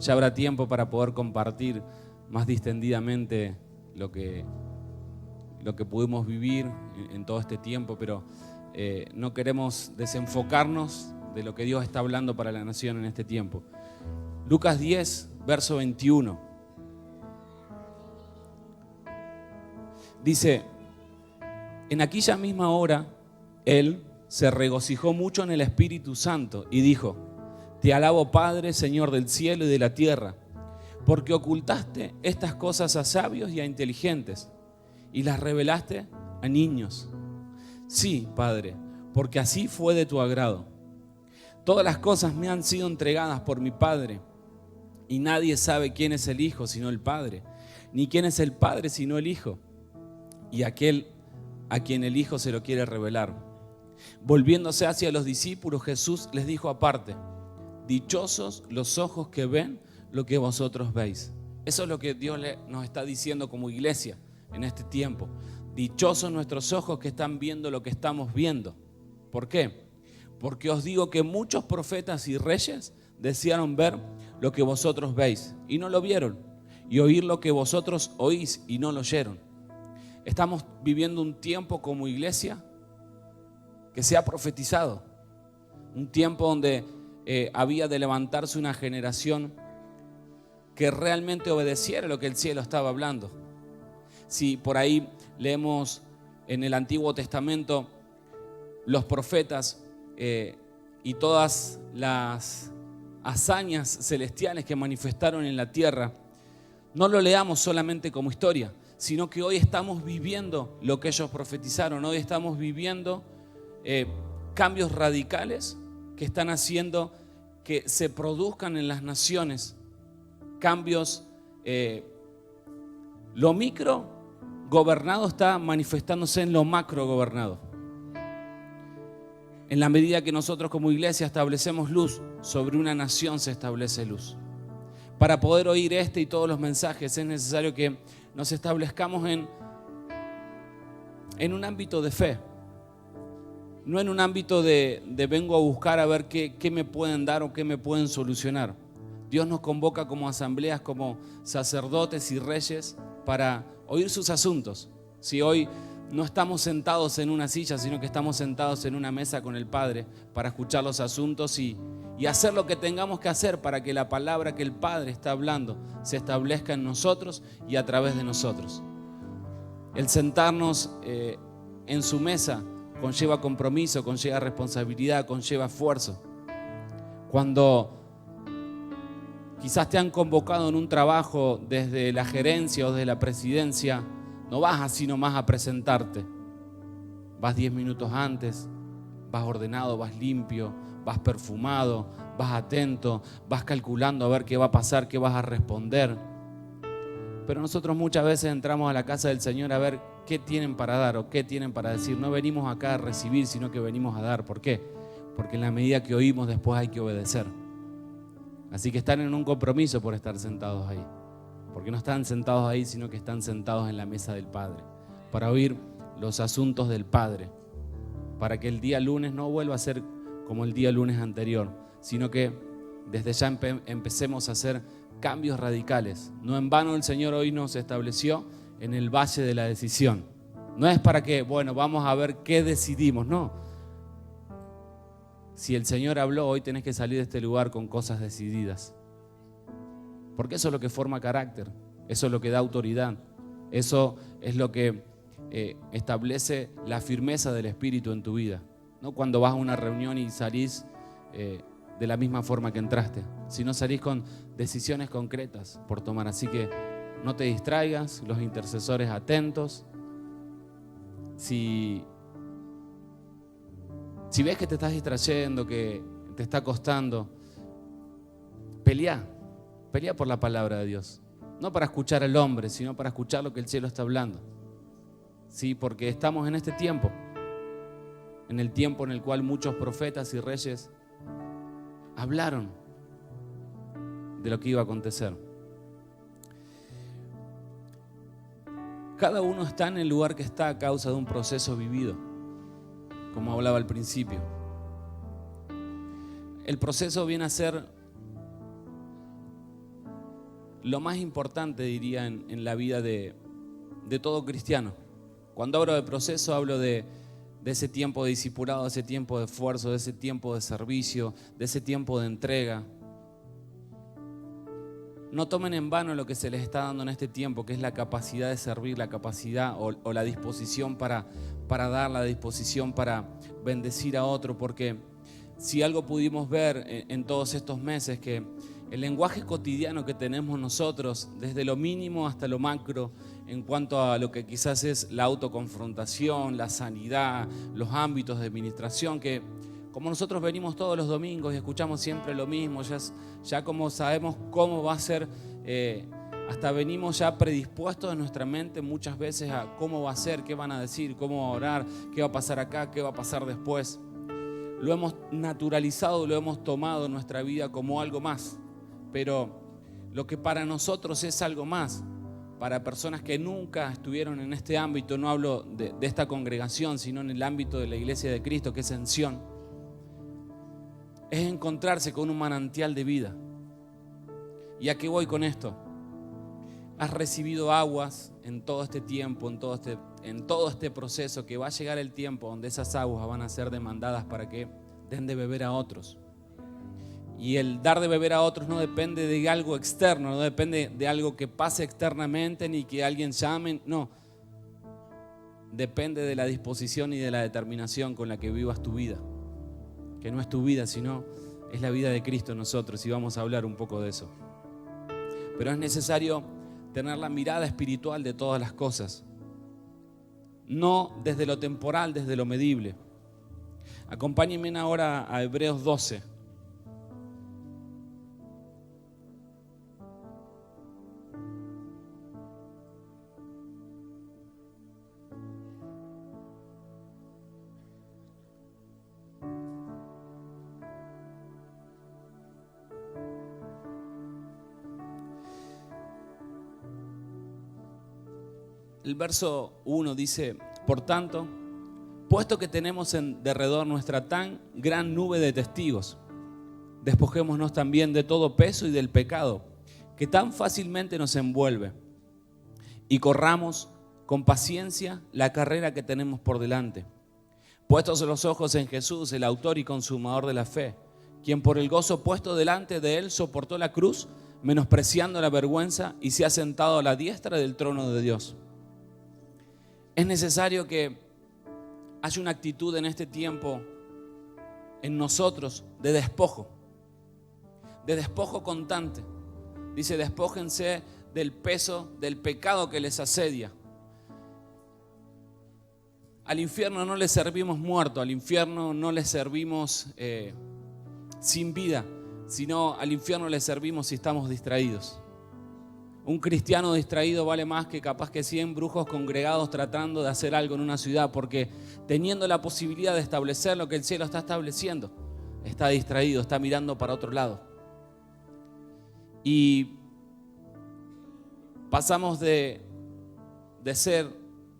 Ya habrá tiempo para poder compartir más distendidamente lo que pudimos vivir en todo este tiempo, pero no queremos desenfocarnos de lo que Dios está hablando para la nación en este tiempo. Lucas 10, verso 21. Dice: en aquella misma hora, él se regocijó mucho en el Espíritu Santo y dijo: te alabo, Padre, Señor del cielo y de la tierra, porque ocultaste estas cosas a sabios y a inteligentes y las revelaste a niños. Sí, Padre, porque así fue de tu agrado. Todas las cosas me han sido entregadas por mi Padre, y nadie sabe quién es el Hijo sino el Padre, ni quién es el Padre sino el Hijo, y aquel a quien el Hijo se lo quiere revelar. Volviéndose hacia los discípulos, Jesús les dijo aparte: dichosos los ojos que ven lo que vosotros veis. Eso es lo que Dios nos está diciendo como iglesia en este tiempo. Dichosos nuestros ojos que están viendo lo que estamos viendo. ¿Por qué? Porque os digo que muchos profetas y reyes desearon ver lo que vosotros veis y no lo vieron, y oír lo que vosotros oís y no lo oyeron. Estamos viviendo un tiempo como iglesia que se ha profetizado. Un tiempo donde había de levantarse una generación que realmente obedeciera lo que el cielo estaba hablando. Si por ahí leemos en el Antiguo Testamento los profetas y todas las hazañas celestiales que manifestaron en la tierra, no lo leamos solamente como historia, sino que hoy estamos viviendo lo que ellos profetizaron. Hoy estamos viviendo cambios radicales que están haciendo que se produzcan en las naciones cambios. Lo micro gobernado está manifestándose en lo macro gobernado. En la medida que nosotros como iglesia establecemos luz, sobre una nación se establece luz. Para poder oír este y todos los mensajes es necesario que nos establezcamos en un ámbito de fe. No en un ámbito de vengo a buscar a ver qué me pueden dar o qué me pueden solucionar. Dios nos convoca como asambleas, como sacerdotes y reyes para oír sus asuntos. Si hoy no estamos sentados en una silla, sino que estamos sentados en una mesa con el Padre para escuchar los asuntos y hacer lo que tengamos que hacer para que la palabra que el Padre está hablando se establezca en nosotros y a través de nosotros. El sentarnos en su mesa conlleva compromiso, conlleva responsabilidad, conlleva esfuerzo. Cuando quizás te han convocado en un trabajo desde la gerencia o desde la presidencia, no vas así nomás a presentarte. Vas 10 minutos antes, vas ordenado, vas limpio, vas perfumado, vas atento, vas calculando a ver qué va a pasar, qué vas a responder. Pero nosotros muchas veces entramos a la casa del Señor a ver qué tienen para dar o qué tienen para decir. No venimos acá a recibir, sino que venimos a dar. ¿Por qué? Porque en la medida que oímos, después hay que obedecer. Así que están en un compromiso por estar sentados ahí. Porque no están sentados ahí, sino que están sentados en la mesa del Padre, para oír los asuntos del Padre, para que el día lunes no vuelva a ser como el día lunes anterior, sino que desde ya empecemos a hacer cambios radicales. No en vano el Señor hoy nos estableció en el valle de la decisión. No es para que, bueno, vamos a ver qué decidimos, no. Si el Señor habló, hoy tenés que salir de este lugar con cosas decididas. Porque eso es lo que forma carácter, eso es lo que da autoridad, eso es lo que establece la firmeza del Espíritu en tu vida. No cuando vas a una reunión y salís de la misma forma que entraste, sino salís con decisiones concretas por tomar. Así que no te distraigas, los intercesores atentos. Si ves que te estás distrayendo, que te está costando, pelea por la palabra de Dios. No para escuchar al hombre, sino para escuchar lo que el cielo está hablando. Sí, porque estamos en este tiempo, en el tiempo en el cual muchos profetas y reyes hablaron de lo que iba a acontecer. Cada uno está en el lugar que está a causa de un proceso vivido, como hablaba al principio. El proceso viene a ser lo más importante, diría, en la vida de todo cristiano. Cuando hablo de proceso, hablo de ese tiempo de discipulado, de ese tiempo de esfuerzo, de ese tiempo de servicio, de ese tiempo de entrega. No tomen en vano lo que se les está dando en este tiempo, que es la capacidad de servir, la capacidad o la disposición para dar, la disposición para bendecir a otro, porque si algo pudimos ver en todos estos meses, que el lenguaje cotidiano que tenemos nosotros, desde lo mínimo hasta lo macro, en cuanto a lo que quizás es la autoconfrontación, la sanidad, los ámbitos de administración, que como nosotros venimos todos los domingos y escuchamos siempre lo mismo, ya como sabemos cómo va a ser, hasta venimos ya predispuestos en nuestra mente muchas veces a cómo va a ser, qué van a decir, cómo va a orar, qué va a pasar acá, qué va a pasar después. Lo hemos naturalizado, lo hemos tomado en nuestra vida como algo más, pero lo que para nosotros es algo más, para personas que nunca estuvieron en este ámbito, no hablo de esta congregación, sino en el ámbito de la Iglesia de Cristo, que es en Sion, es encontrarse con un manantial de vida. ¿Y a qué voy con esto? Has recibido aguas en todo este tiempo, en todo este proceso, que va a llegar el tiempo donde esas aguas van a ser demandadas para que den de beber a otros. Y el dar de beber a otros no depende de algo externo, no depende de algo que pase externamente ni que alguien llame, no. Depende de la disposición y de la determinación con la que vivas tu vida. Que no es tu vida, sino es la vida de Cristo en nosotros, y vamos a hablar un poco de eso. Pero es necesario tener la mirada espiritual de todas las cosas, no desde lo temporal, desde lo medible. Acompáñenme ahora a Hebreos 12. El verso 1 dice: por tanto, puesto que tenemos en derredor nuestra tan gran nube de testigos, despojémonos también de todo peso y del pecado que tan fácilmente nos envuelve, y corramos con paciencia la carrera que tenemos por delante, puestos los ojos en Jesús, el autor y consumador de la fe, quien por el gozo puesto delante de él soportó la cruz, menospreciando la vergüenza, y se ha sentado a la diestra del trono de Dios. Es necesario que haya una actitud en este tiempo en nosotros de despojo constante. Dice: despójense del peso del pecado que les asedia. Al infierno no le servimos muerto, al infierno no le servimos sin vida, sino al infierno le servimos si estamos distraídos. Un cristiano distraído vale más que capaz que 100 brujos congregados tratando de hacer algo en una ciudad, porque teniendo la posibilidad de establecer lo que el cielo está estableciendo, está distraído, está mirando para otro lado. Y pasamos de ser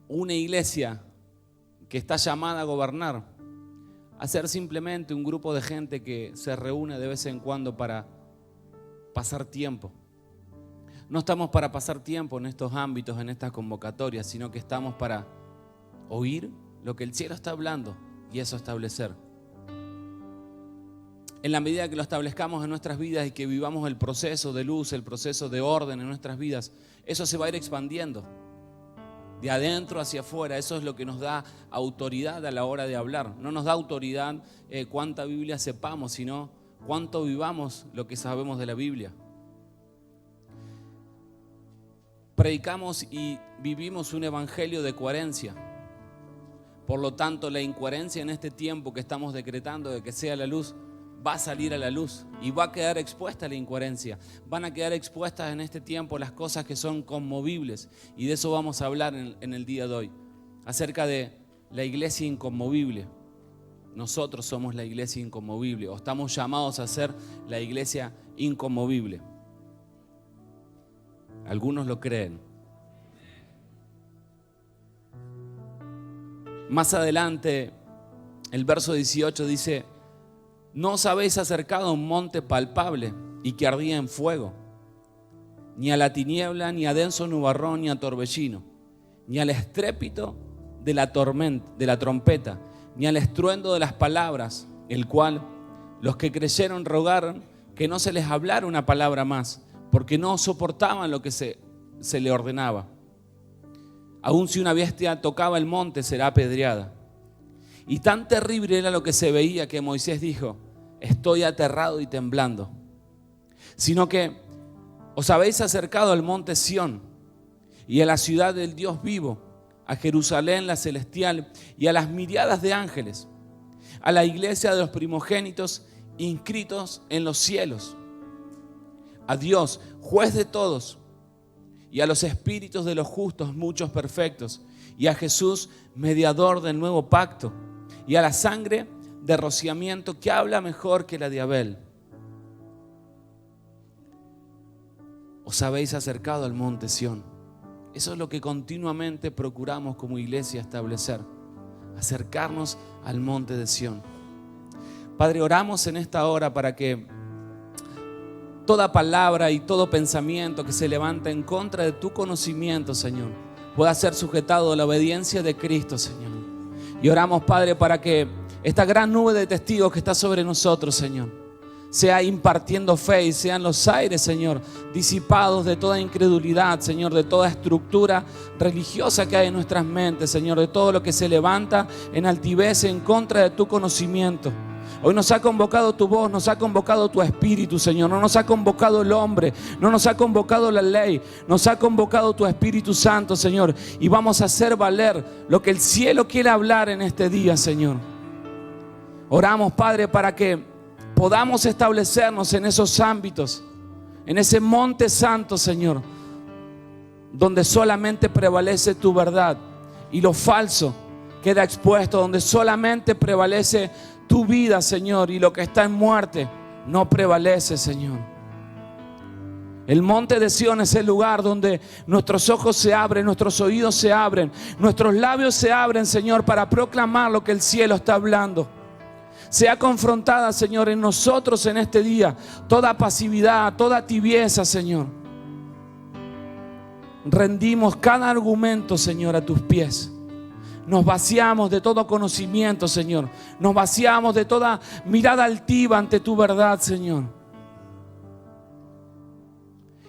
una iglesia que está llamada a gobernar a ser simplemente un grupo de gente que se reúne de vez en cuando para pasar tiempo. No estamos para pasar tiempo en estos ámbitos, en estas convocatorias, sino que estamos para oír lo que el cielo está hablando y eso establecer. En la medida que lo establezcamos en nuestras vidas y que vivamos el proceso de luz, el proceso de orden en nuestras vidas, eso se va a ir expandiendo de adentro hacia afuera. Eso es lo que nos da autoridad a la hora de hablar. No nos da autoridad cuánta Biblia sepamos, sino cuánto vivamos lo que sabemos de la Biblia. Predicamos y vivimos un evangelio de coherencia. Por lo tanto, la incoherencia en este tiempo que estamos decretando de que sea la luz, va a salir a la luz y va a quedar expuesta la incoherencia. Van a quedar expuestas en este tiempo las cosas que son conmovibles, y de eso vamos a hablar en el día de hoy, acerca de la iglesia inconmovible. Nosotros somos la iglesia inconmovible, o estamos llamados a ser la iglesia inconmovible. Algunos lo creen. Más adelante, el verso 18 dice: ¿no os habéis acercado a un monte palpable y que ardía en fuego, ni a la tiniebla, ni a denso nubarrón, ni a torbellino, ni al estrépito de la trompeta, ni al estruendo de las palabras, el cual los que creyeron rogaron que no se les hablara una palabra más, porque no soportaban lo que se le ordenaba. Aun si una bestia tocaba el monte, será apedreada. Y tan terrible era lo que se veía que Moisés dijo: estoy aterrado y temblando. Sino que os habéis acercado al monte Sión y a la ciudad del Dios vivo, a Jerusalén la celestial y a las miriadas de ángeles, a la iglesia de los primogénitos inscritos en los cielos, a Dios, juez de todos, y a los espíritus de los justos, muchos perfectos, y a Jesús, mediador del nuevo pacto, y a la sangre de rociamiento que habla mejor que la de Abel. Os habéis acercado al monte Sión. Eso es lo que continuamente procuramos como iglesia establecer: acercarnos al monte de Sión. Padre, oramos en esta hora para que toda palabra y todo pensamiento que se levanta en contra de tu conocimiento, Señor, pueda ser sujetado a la obediencia de Cristo, Señor. Y oramos, Padre, para que esta gran nube de testigos que está sobre nosotros, Señor, sea impartiendo fe y sean los aires, Señor, disipados de toda incredulidad, Señor, de toda estructura religiosa que hay en nuestras mentes, Señor, de todo lo que se levanta en altivez en contra de tu conocimiento. Hoy nos ha convocado tu voz, nos ha convocado tu espíritu, Señor. No nos ha convocado el hombre, no nos ha convocado la ley, nos ha convocado tu Espíritu Santo, Señor. Y vamos a hacer valer lo que el cielo quiere hablar en este día, Señor. Oramos, Padre, para que podamos establecernos en esos ámbitos, en ese monte santo, Señor, donde solamente prevalece tu verdad y lo falso queda expuesto, donde solamente prevalece tu vida, Señor, y lo que está en muerte no prevalece, Señor. El monte de Sión es el lugar donde nuestros ojos se abren, nuestros oídos se abren, nuestros labios se abren, Señor, para proclamar lo que el cielo está hablando. Sea confrontada, Señor, en nosotros en este día toda pasividad, toda tibieza, Señor. Rendimos cada argumento, Señor, a tus pies. Nos vaciamos de todo conocimiento, Señor. Nos vaciamos de toda mirada altiva ante tu verdad, Señor.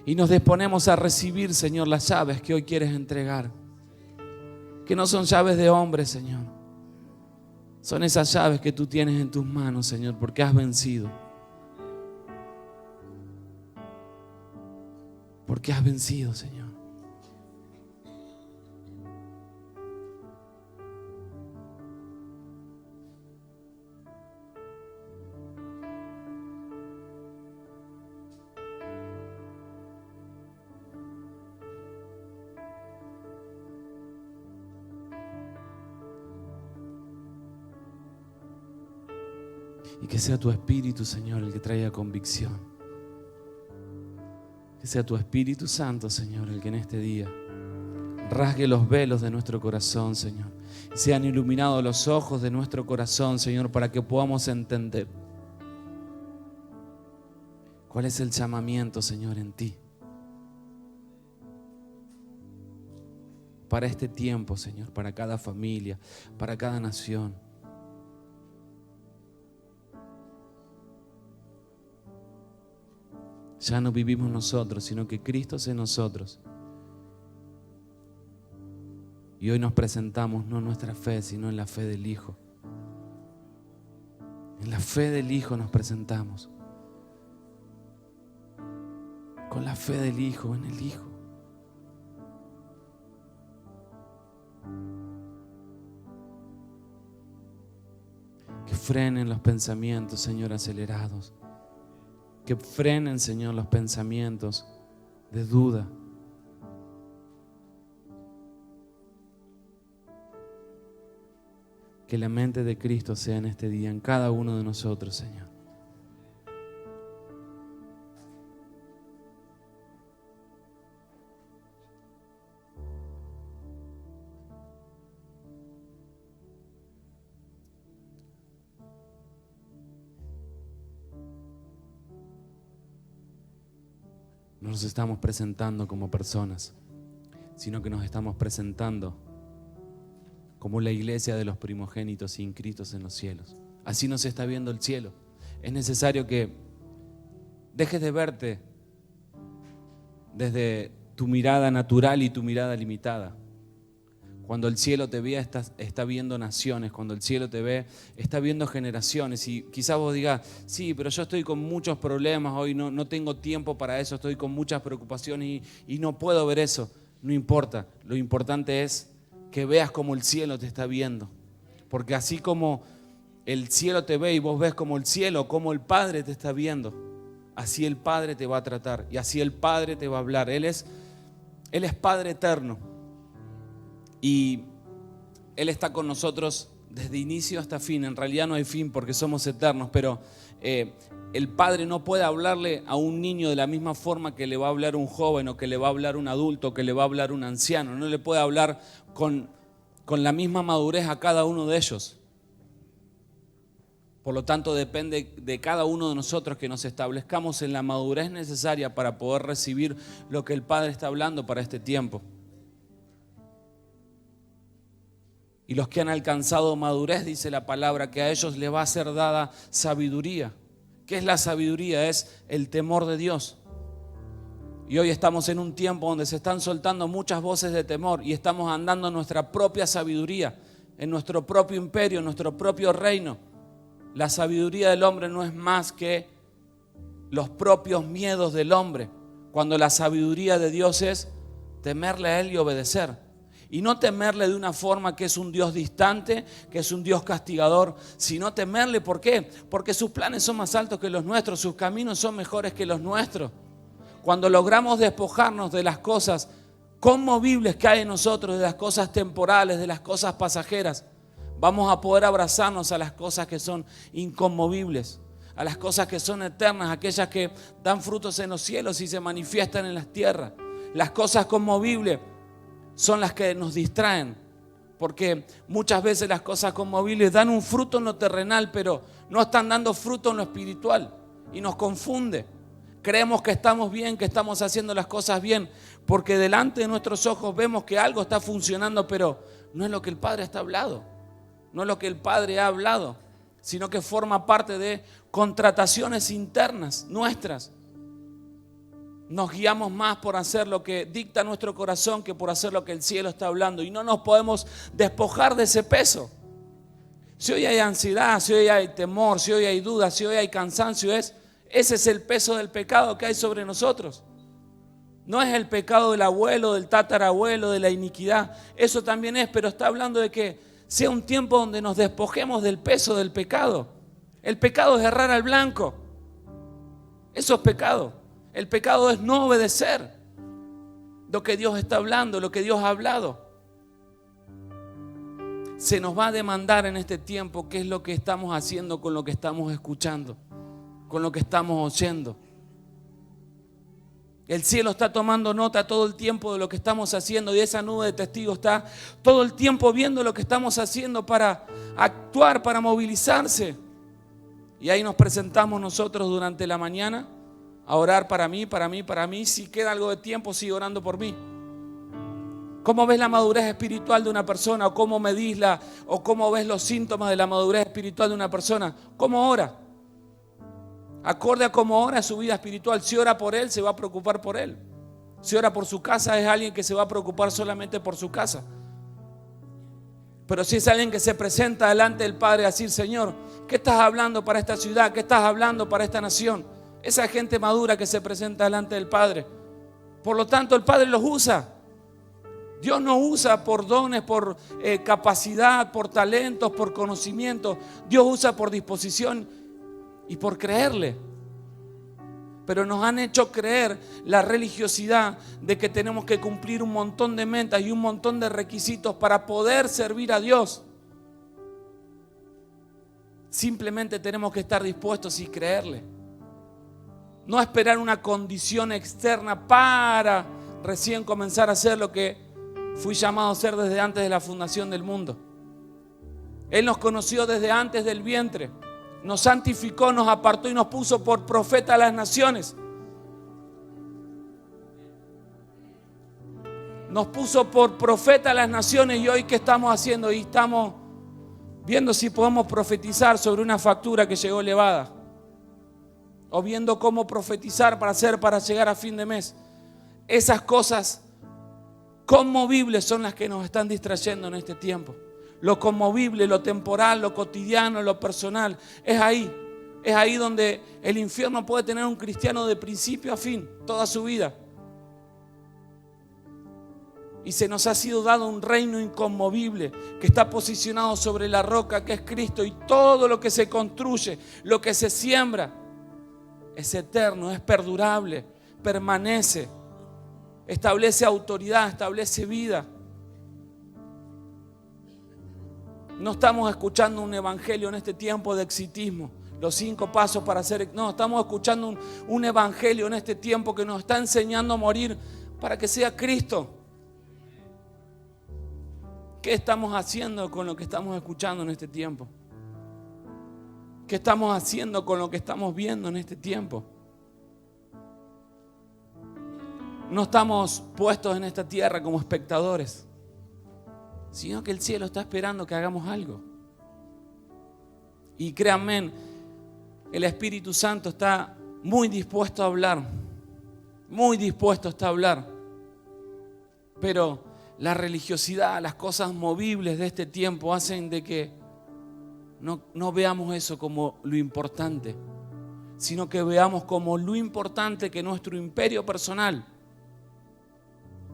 Y nos disponemos a recibir, Señor, las llaves que hoy quieres entregar. Que no son llaves de hombre, Señor. Son esas llaves que tú tienes en tus manos, Señor, porque has vencido. Porque has vencido, Señor. Y que sea tu Espíritu, Señor, el que traiga convicción. Que sea tu Espíritu Santo, Señor, el que en este día rasgue los velos de nuestro corazón, Señor. Y sean iluminados los ojos de nuestro corazón, Señor, para que podamos entender cuál es el llamamiento, Señor, en ti. Para este tiempo, Señor, para cada familia, para cada nación. Ya no vivimos nosotros, sino que Cristo es en nosotros. Y hoy nos presentamos no en nuestra fe, sino en la fe del Hijo. En la fe del Hijo nos presentamos. Con la fe del Hijo, en el Hijo. Que frenen los pensamientos, Señor, acelerados. Que frenen, Señor, los pensamientos de duda. Que la mente de Cristo sea en este día en cada uno de nosotros, Señor. no nos estamos presentando como personas, sino que nos estamos presentando como la iglesia de los primogénitos inscritos en los cielos. Así nos está viendo el cielo. Es necesario que dejes de verte desde tu mirada natural y tu mirada limitada. Cuando el cielo te ve, está viendo naciones. Cuando el cielo te ve, está viendo generaciones. Y quizás vos digas, sí, pero yo estoy con muchos problemas hoy, no tengo tiempo para eso, estoy con muchas preocupaciones y no puedo ver eso. No importa, lo importante es que veas como el cielo te está viendo. Porque así como el cielo te ve y vos ves como el cielo, como el Padre te está viendo, así el Padre te va a tratar y así el Padre te va a hablar. Él es Padre eterno. Y Él está con nosotros desde inicio hasta fin. En realidad no hay fin porque somos eternos, pero el Padre no puede hablarle a un niño de la misma forma que le va a hablar un joven o que le va a hablar un adulto o que le va a hablar un anciano. No le puede hablar con la misma madurez a cada uno de ellos. Por lo tanto, depende de cada uno de nosotros que nos establezcamos en la madurez necesaria para poder recibir lo que el Padre está hablando para este tiempo. Y los que han alcanzado madurez, dice la palabra, que a ellos les va a ser dada sabiduría. ¿Qué es la sabiduría? Es el temor de Dios. Y hoy estamos en un tiempo donde se están soltando muchas voces de temor y estamos andando en nuestra propia sabiduría, en nuestro propio imperio, en nuestro propio reino. La sabiduría del hombre no es más que los propios miedos del hombre, cuando la sabiduría de Dios es temerle a Él y obedecer. Y no temerle de una forma que es un Dios distante, que es un Dios castigador, sino temerle, ¿por qué? Porque sus planes son más altos que los nuestros, sus caminos son mejores que los nuestros. Cuando logramos despojarnos de las cosas conmovibles que hay en nosotros, de las cosas temporales, de las cosas pasajeras, vamos a poder abrazarnos a las cosas que son inconmovibles, a las cosas que son eternas, aquellas que dan frutos en los cielos y se manifiestan en las tierras. Las cosas conmovibles son las que nos distraen, porque muchas veces las cosas conmovibles dan un fruto en lo terrenal, pero no están dando fruto en lo espiritual y nos confunde. Creemos que estamos bien, que estamos haciendo las cosas bien, porque delante de nuestros ojos vemos que algo está funcionando, pero no es lo que el Padre está hablando, no es lo que el Padre ha hablado, sino que forma parte de contrataciones internas nuestras. Nos guiamos más por hacer lo que dicta nuestro corazón que por hacer lo que el cielo está hablando. Y no nos podemos despojar de ese peso. Si hoy hay ansiedad, si hoy hay temor, si hoy hay dudas, si hoy hay cansancio, ese es el peso del pecado que hay sobre nosotros. No es el pecado del abuelo, del tatarabuelo, de la iniquidad. Eso también es, pero está hablando de que sea un tiempo donde nos despojemos del peso del pecado. El pecado es errar al blanco. Eso es pecado. El pecado es no obedecer lo que Dios está hablando, lo que Dios ha hablado. Se nos va a demandar en este tiempo qué es lo que estamos haciendo con lo que estamos escuchando, con lo que estamos oyendo. El cielo está tomando nota todo el tiempo de lo que estamos haciendo y esa nube de testigos está todo el tiempo viendo lo que estamos haciendo para actuar, para movilizarse. Y ahí nos presentamos nosotros durante la mañana a orar para mí. Si queda algo de tiempo, sigue orando por mí. ¿Cómo ves la madurez espiritual de una persona? ¿O cómo medís o cómo ves los síntomas de la madurez espiritual de una persona? ¿Cómo ora? Acorde a cómo ora su vida espiritual. Si ora por él, se va a preocupar por él. Si ora por su casa, es alguien que se va a preocupar solamente por su casa. Pero si es alguien que se presenta delante del Padre a decir, Señor, ¿qué estás hablando para esta ciudad? ¿Qué estás hablando para esta nación? Esa gente madura que se presenta delante del Padre. Por lo tanto, el Padre los usa. Dios nos usa por dones, por capacidad, por talentos, por conocimiento. Dios usa por disposición y por creerle. Pero nos han hecho creer la religiosidad de que tenemos que cumplir un montón de metas y un montón de requisitos para poder servir a Dios. Simplemente tenemos que estar dispuestos y creerle. No esperar una condición externa para recién comenzar a hacer lo que fui llamado a hacer desde antes de la fundación del mundo. Él nos conoció desde antes del vientre. Nos santificó, nos apartó y nos puso por profeta a las naciones. Nos puso por profeta a las naciones y hoy ¿qué estamos haciendo? Y estamos viendo si podemos profetizar sobre una factura que llegó elevada. O viendo cómo profetizar para llegar a fin de mes. Esas cosas conmovibles son las que nos están distrayendo en este tiempo. Lo conmovible, lo temporal, lo cotidiano, lo personal. Es ahí donde el infierno puede tener un cristiano de principio a fin, toda su vida. Y se nos ha sido dado un reino inconmovible que está posicionado sobre la roca que es Cristo. Y todo lo que se construye, lo que se siembra, es eterno, es perdurable, permanece, establece autoridad, establece vida. No estamos escuchando un evangelio en este tiempo de exitismo, los 5 pasos para hacer. No, estamos escuchando un evangelio en este tiempo que nos está enseñando a morir para que sea Cristo. ¿Qué estamos haciendo con lo que estamos escuchando en este tiempo? ¿Qué estamos haciendo con lo que estamos viendo en este tiempo? No estamos puestos en esta tierra como espectadores, sino que el cielo está esperando que hagamos algo. Y créanme, el Espíritu Santo está muy dispuesto a hablar, muy dispuesto está a hablar. Pero la religiosidad, las cosas movibles de este tiempo hacen de que no veamos eso como lo importante, sino que veamos como lo importante que nuestro imperio personal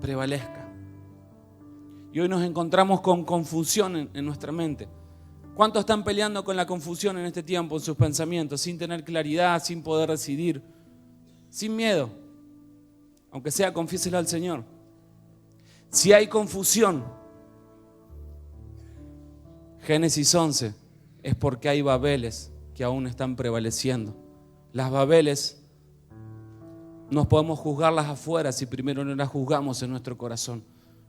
prevalezca. Y hoy nos encontramos con confusión en nuestra mente. ¿Cuántos están peleando con la confusión en este tiempo en sus pensamientos, sin tener claridad, sin poder decidir, sin miedo? Aunque sea, confiéselo al Señor. Si hay confusión, Génesis 11, es porque hay Babeles que aún están prevaleciendo. Las Babeles no podemos juzgarlas afuera si primero no las juzgamos en nuestro corazón.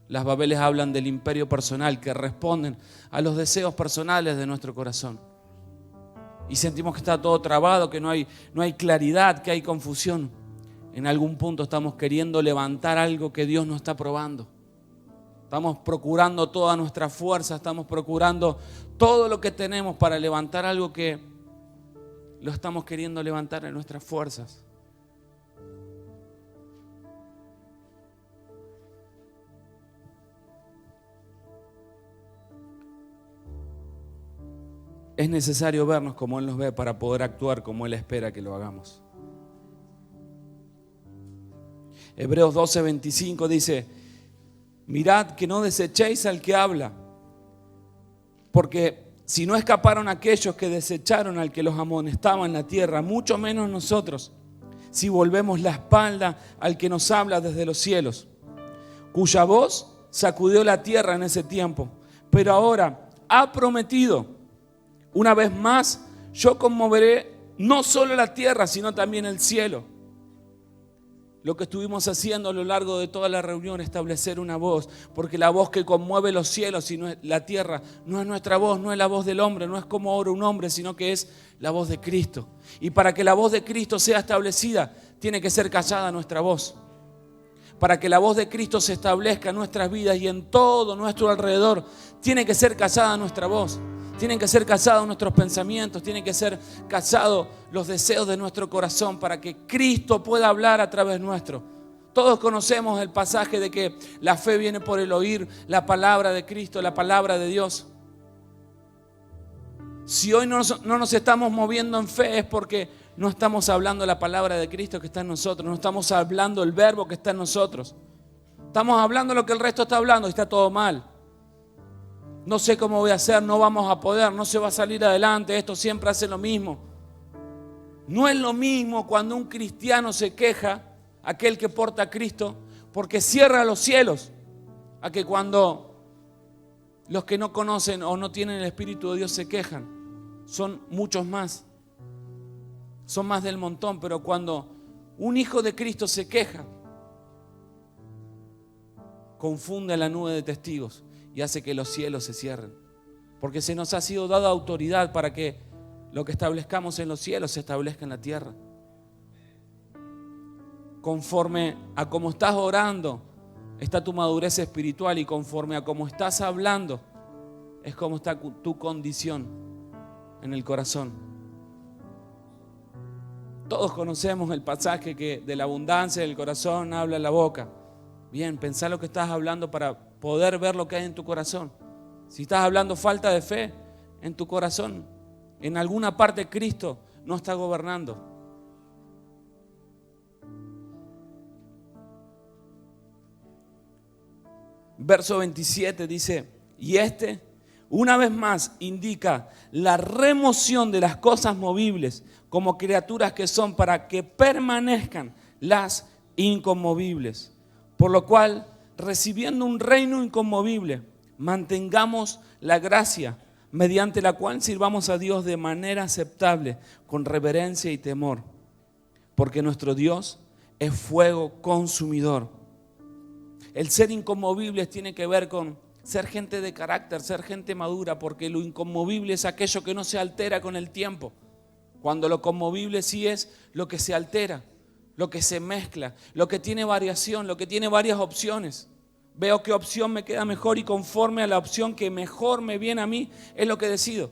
Las Babeles hablan del imperio personal que responden a los deseos personales de nuestro corazón. Y sentimos que está todo trabado, que no hay claridad, que hay confusión. En algún punto estamos queriendo levantar algo que Dios no está probando. Estamos procurando toda nuestra fuerza, estamos procurando todo lo que tenemos para levantar algo que lo estamos queriendo levantar en nuestras fuerzas. Es necesario vernos como Él nos ve para poder actuar como Él espera que lo hagamos. Hebreos 12:25 dice: mirad que no desechéis al que habla, porque si no escaparon aquellos que desecharon al que los amonestaba en la tierra, mucho menos nosotros, si volvemos la espalda al que nos habla desde los cielos, cuya voz sacudió la tierra en ese tiempo, pero ahora ha prometido: una vez más yo conmoveré no solo la tierra, sino también el cielo. Lo que estuvimos haciendo a lo largo de toda la reunión, establecer una voz, porque la voz que conmueve los cielos y la tierra no es nuestra voz, no es la voz del hombre, no es como ora un hombre, sino que es la voz de Cristo. Y para que la voz de Cristo sea establecida, tiene que ser callada nuestra voz. Para que la voz de Cristo se establezca en nuestras vidas y en todo nuestro alrededor, tiene que ser callada nuestra voz. Tienen que ser callados nuestros pensamientos, tienen que ser callados los deseos de nuestro corazón para que Cristo pueda hablar a través nuestro. Todos conocemos el pasaje de que la fe viene por el oír la palabra de Cristo, la palabra de Dios. Si hoy no nos estamos moviendo en fe es porque no estamos hablando la palabra de Cristo que está en nosotros, no estamos hablando el verbo que está en nosotros. Estamos hablando lo que el resto está hablando y está todo mal. No sé cómo voy a hacer, no vamos a poder, no se va a salir adelante, esto siempre hace lo mismo. No es lo mismo cuando un cristiano se queja, aquel que porta a Cristo, porque cierra los cielos, a que cuando los que no conocen o no tienen el Espíritu de Dios se quejan. Son muchos más, son más del montón, pero cuando un hijo de Cristo se queja, confunde la nube de testigos y hace que los cielos se cierren. Porque se nos ha sido dada autoridad para que lo que establezcamos en los cielos se establezca en la tierra. Conforme a cómo estás orando, está tu madurez espiritual, y conforme a cómo estás hablando, es como está tu condición en el corazón. Todos conocemos el pasaje que de la abundancia del corazón habla la boca. Bien, pensá lo que estás hablando para poder ver lo que hay en tu corazón. Si estás hablando falta de fe en tu corazón, en alguna parte Cristo no está gobernando. Verso 27 dice, y una vez más indica la remoción de las cosas movibles como criaturas que son, para que permanezcan las inconmovibles. Por lo cual, recibiendo un reino inconmovible, mantengamos la gracia mediante la cual sirvamos a Dios de manera aceptable, con reverencia y temor. Porque nuestro Dios es fuego consumidor. El ser inconmovibles tiene que ver con ser gente de carácter, ser gente madura, porque lo inconmovible es aquello que no se altera con el tiempo. Cuando lo conmovible sí es lo que se altera, lo que se mezcla, lo que tiene variación, lo que tiene varias opciones. Veo qué opción me queda mejor y conforme a la opción que mejor me viene a mí es lo que decido.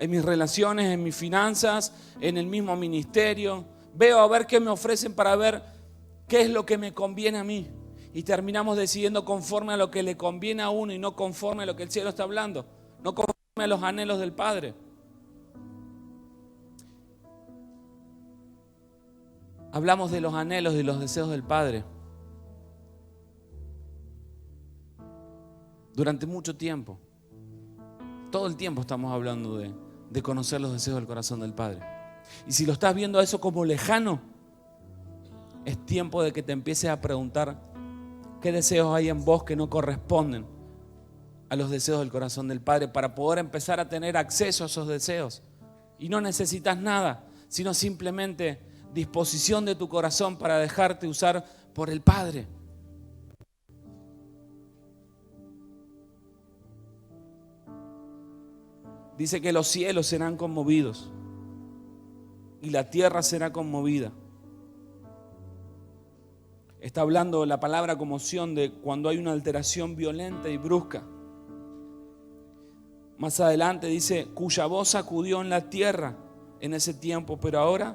En mis relaciones, en mis finanzas, en el mismo ministerio. Veo a ver qué me ofrecen para ver qué es lo que me conviene a mí. Y terminamos decidiendo conforme a lo que le conviene a uno y no conforme a lo que el cielo está hablando. No conforme a los anhelos del Padre. Hablamos de los anhelos y los deseos del Padre. Durante mucho tiempo. Todo el tiempo estamos hablando de conocer los deseos del corazón del Padre. Y si lo estás viendo a eso como lejano, es tiempo de que te empieces a preguntar qué deseos hay en vos que no corresponden a los deseos del corazón del Padre, para poder empezar a tener acceso a esos deseos. Y no necesitas nada, sino simplemente disposición de tu corazón para dejarte usar por el Padre. Dice que los cielos serán conmovidos y la tierra será conmovida. Está hablando la palabra conmoción de cuando hay una alteración violenta y brusca. Más adelante dice, cuya voz sacudió en la tierra en ese tiempo, pero ahora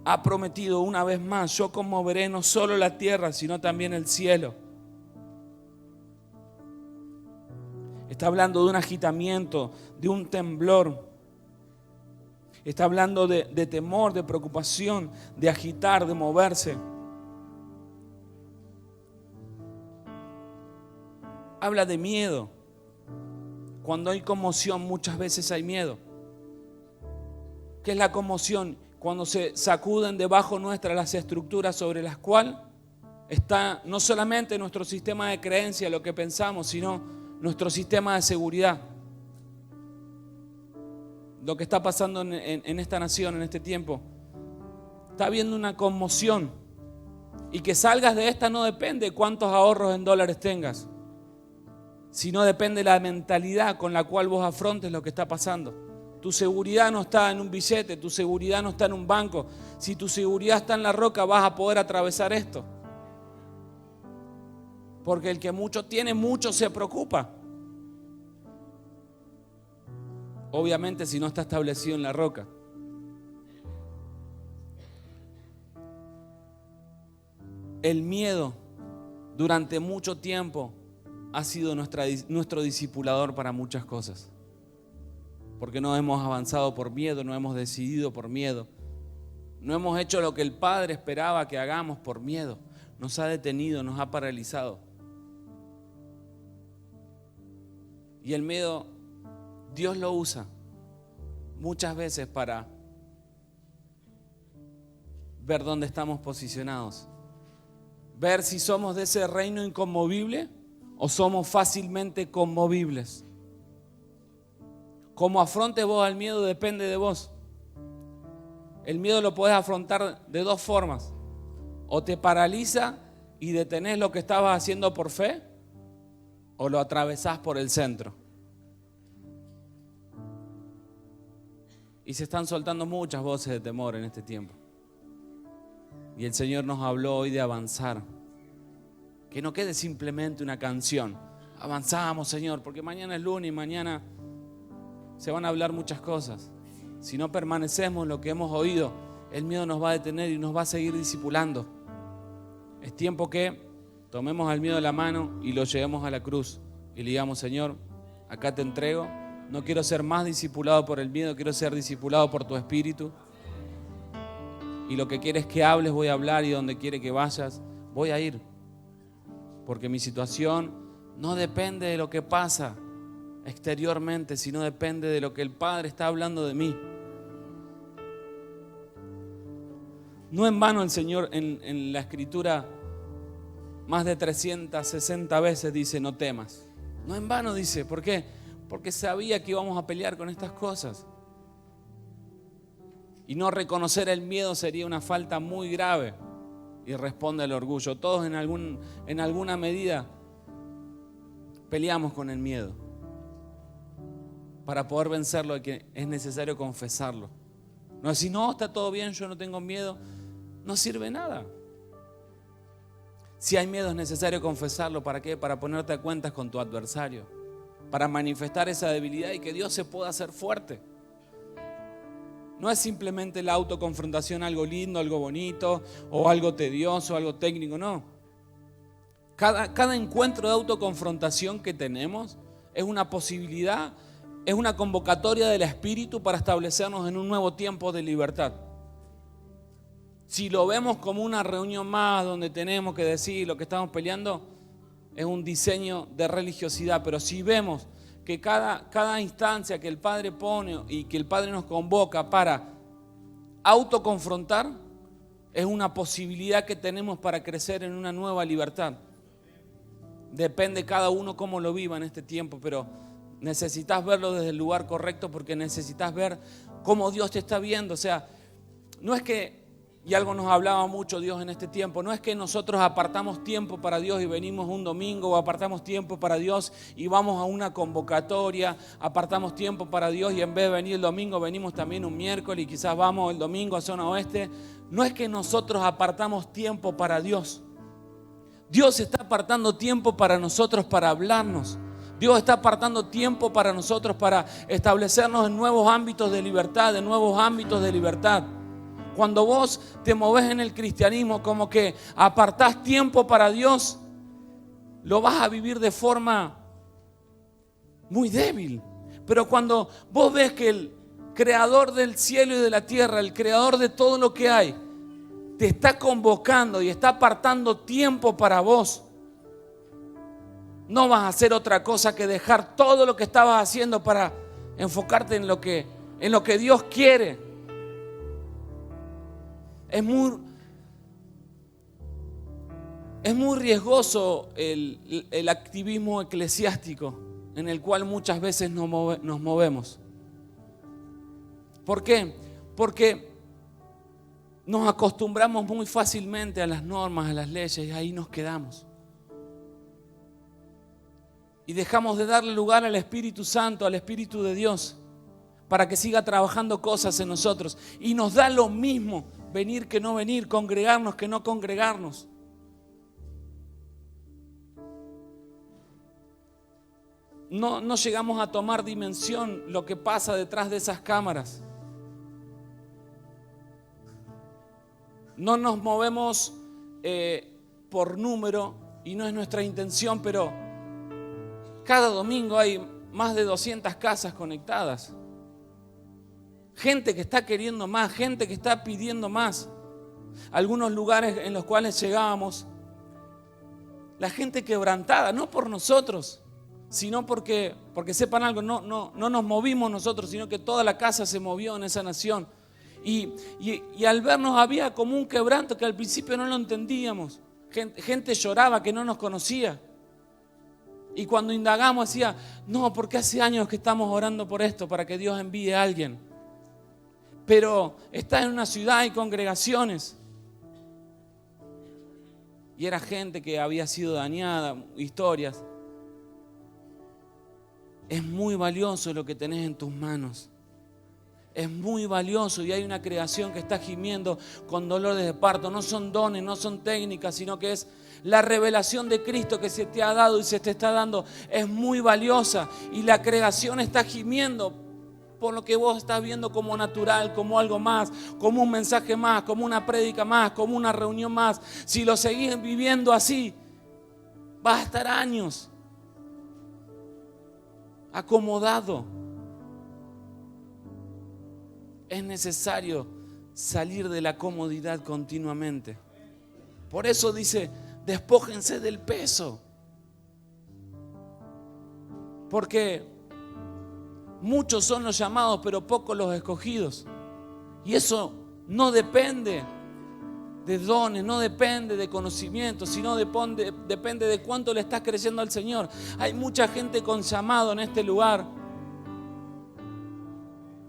ha prometido una vez más, yo conmoveré no solo la tierra, sino también el cielo. Está hablando de un agitamiento, de un temblor. Está hablando de temor, de preocupación, de agitar, de moverse. Habla de miedo. Cuando hay conmoción, muchas veces hay miedo. ¿Qué es la conmoción? Cuando se sacuden debajo nuestra las estructuras sobre las cuales está no solamente nuestro sistema de creencia, lo que pensamos, sino nuestro sistema de seguridad. Lo que está pasando en esta nación, en este tiempo. Está habiendo una conmoción. Y que salgas de esta no depende de cuántos ahorros en dólares tengas, sino depende de la mentalidad con la cual vos afrontes lo que está pasando. Tu seguridad no está en un billete, tu seguridad no está en un banco. Si tu seguridad está en la roca, vas a poder atravesar esto. Porque el que mucho tiene, mucho se preocupa. Obviamente si no está establecido en la roca. El miedo durante mucho tiempo ha sido nuestro discipulador para muchas cosas. Porque no hemos avanzado por miedo, no hemos decidido por miedo. No hemos hecho lo que el Padre esperaba que hagamos por miedo. Nos ha detenido, nos ha paralizado. Y el miedo, Dios lo usa muchas veces para ver dónde estamos posicionados. Ver si somos de ese reino inconmovible o somos fácilmente conmovibles. Cómo afrontes vos al miedo depende de vos. El miedo lo podés afrontar de dos formas. O te paraliza y detenés lo que estabas haciendo por fe, o lo atravesás por el centro. Y se están soltando muchas voces de temor en este tiempo. Y el Señor nos habló hoy de avanzar. Que no quede simplemente una canción. Avanzamos, Señor, porque mañana es lunes y mañana se van a hablar muchas cosas. Si no permanecemos en lo que hemos oído, el miedo nos va a detener y nos va a seguir discipulando. Es tiempo que tomemos al miedo de la mano y lo llevemos a la cruz y le digamos, Señor, acá te entrego. No quiero ser más discipulado por el miedo, quiero ser discipulado por tu Espíritu. Y lo que quieres que hables, voy a hablar, y donde quiere que vayas, voy a ir. Porque mi situación no depende de lo que pasa exteriormente, sino depende de lo que el Padre está hablando de mí. No en vano el Señor en la Escritura más de 360 veces dice no temas. No en vano dice, ¿por qué? Porque sabía que íbamos a pelear con estas cosas. Y no reconocer el miedo sería una falta muy grave. Y responde el orgullo. Todos en alguna medida peleamos con el miedo. Para poder vencerlo es necesario confesarlo. No decir, no, está todo bien, yo no tengo miedo. No sirve nada. Si hay miedo es necesario confesarlo. ¿Para qué? Para ponerte a cuentas con tu adversario. Para manifestar esa debilidad y que Dios se pueda hacer fuerte. No es simplemente la autoconfrontación algo lindo, algo bonito, o algo tedioso, algo técnico, no. Cada encuentro de autoconfrontación que tenemos es una posibilidad, es una convocatoria del Espíritu para establecernos en un nuevo tiempo de libertad. Si lo vemos como una reunión más donde tenemos que decir lo que estamos peleando, es un diseño de religiosidad. Pero si vemos que cada instancia que el Padre pone y que el Padre nos convoca para autoconfrontar, es una posibilidad que tenemos para crecer en una nueva libertad. Depende cada uno cómo lo viva en este tiempo, pero necesitas verlo desde el lugar correcto porque necesitas ver cómo Dios te está viendo. O sea, no es que, y algo nos hablaba mucho Dios en este tiempo, no es que nosotros apartamos tiempo para Dios y venimos un domingo, o apartamos tiempo para Dios y vamos a una convocatoria, apartamos tiempo para Dios y en vez de venir el domingo venimos también un miércoles y quizás vamos el domingo a zona oeste. No es que nosotros apartamos tiempo para Dios. Dios está apartando tiempo para nosotros para hablarnos. Dios está apartando tiempo para nosotros para establecernos en nuevos ámbitos de libertad, en nuevos ámbitos de libertad. Cuando vos te movés en el cristianismo como que apartás tiempo para Dios, lo vas a vivir de forma muy débil. Pero cuando vos ves que el creador del cielo y de la tierra, el creador de todo lo que hay, te está convocando y está apartando tiempo para vos, no vas a hacer otra cosa que dejar todo lo que estabas haciendo para enfocarte en lo que Dios quiere. Es muy riesgoso el activismo eclesiástico en el cual muchas veces nos movemos. ¿Por qué? Porque nos acostumbramos muy fácilmente a las normas, a las leyes, y ahí nos quedamos. Y dejamos de darle lugar al Espíritu Santo, al Espíritu de Dios, para que siga trabajando cosas en nosotros. Y nos da lo mismo venir que no venir, congregarnos que no congregarnos. No llegamos a tomar dimensión lo que pasa detrás de esas cámaras. No nos movemos por número y no es nuestra intención, pero cada domingo hay más de 200 casas conectadas. Gente que está queriendo más, gente que está pidiendo más. Algunos lugares en los cuales llegábamos, la gente quebrantada, no por nosotros, sino porque sepan algo, no nos movimos nosotros, sino que toda la casa se movió en esa nación. Y al vernos había como un quebranto que al principio no lo entendíamos. Gente lloraba que no nos conocía. Y cuando indagamos decía, no, porque hace años que estamos orando por esto, para que Dios envíe a alguien. Pero está en una ciudad y congregaciones. Y era gente que había sido dañada, historias. Es muy valioso lo que tenés en tus manos. es muy valioso y hay una creación que está gimiendo con dolores de parto. No son dones, no son técnicas, sino que es la revelación de Cristo que se te ha dado y se te está dando. Es muy valiosa y la creación está gimiendo por lo que vos estás viendo como natural, como algo más, como un mensaje más, como una prédica más, como una reunión más. Si lo seguís viviendo así, vas a estar años acomodado. Es necesario salir de la comodidad continuamente. Por eso dice, despójense del peso. Porque muchos son los llamados, pero pocos los escogidos. Y eso no depende de dones, no depende de conocimiento, sino depende de cuánto le estás creyendo al Señor. Hay mucha gente con llamado en este lugar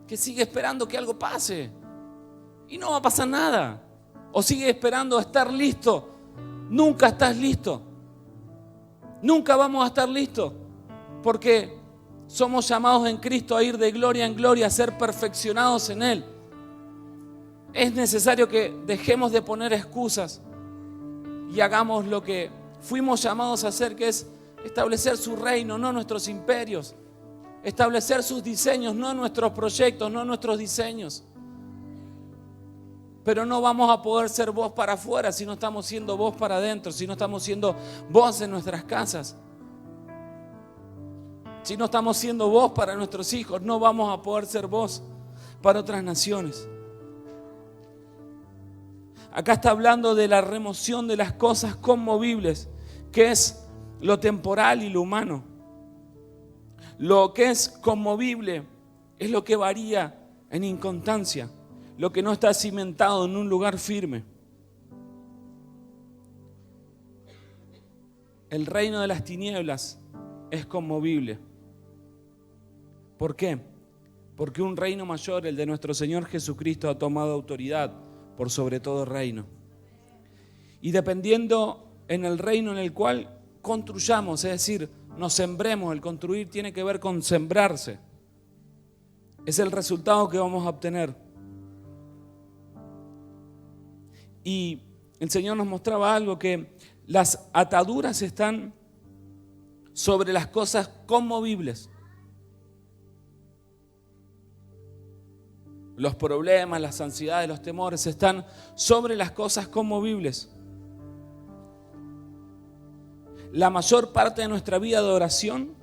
que sigue esperando que algo pase y no va a pasar nada. O sigue esperando estar listo. Nunca estás listo. Nunca vamos a estar listos, porque somos llamados en Cristo a ir de gloria en gloria, a ser perfeccionados en Él. Es necesario que dejemos de poner excusas y hagamos lo que fuimos llamados a hacer, que es establecer su reino, no nuestros imperios. Establecer sus diseños, no nuestros proyectos, no nuestros diseños. Pero no vamos a poder ser voz para afuera si no estamos siendo voz para adentro, si no estamos siendo voz en nuestras casas. Si no estamos siendo voz para nuestros hijos, no vamos a poder ser voz para otras naciones. Acá está hablando de la remoción de las cosas conmovibles, que es lo temporal y lo humano. Lo que es conmovible es lo que varía en inconstancia, lo que no está cimentado en un lugar firme. El reino de las tinieblas es conmovible. ¿Por qué? Porque un reino mayor, el de nuestro Señor Jesucristo, ha tomado autoridad por sobre todo reino. Y dependiendo en el reino en el cual construyamos, es decir, nos sembremos, el construir tiene que ver con sembrarse. Es el resultado que vamos a obtener. Y el Señor nos mostraba algo, que las ataduras están sobre las cosas conmovibles. Los problemas, las ansiedades, los temores están sobre las cosas conmovibles. La mayor parte de nuestra vida de oración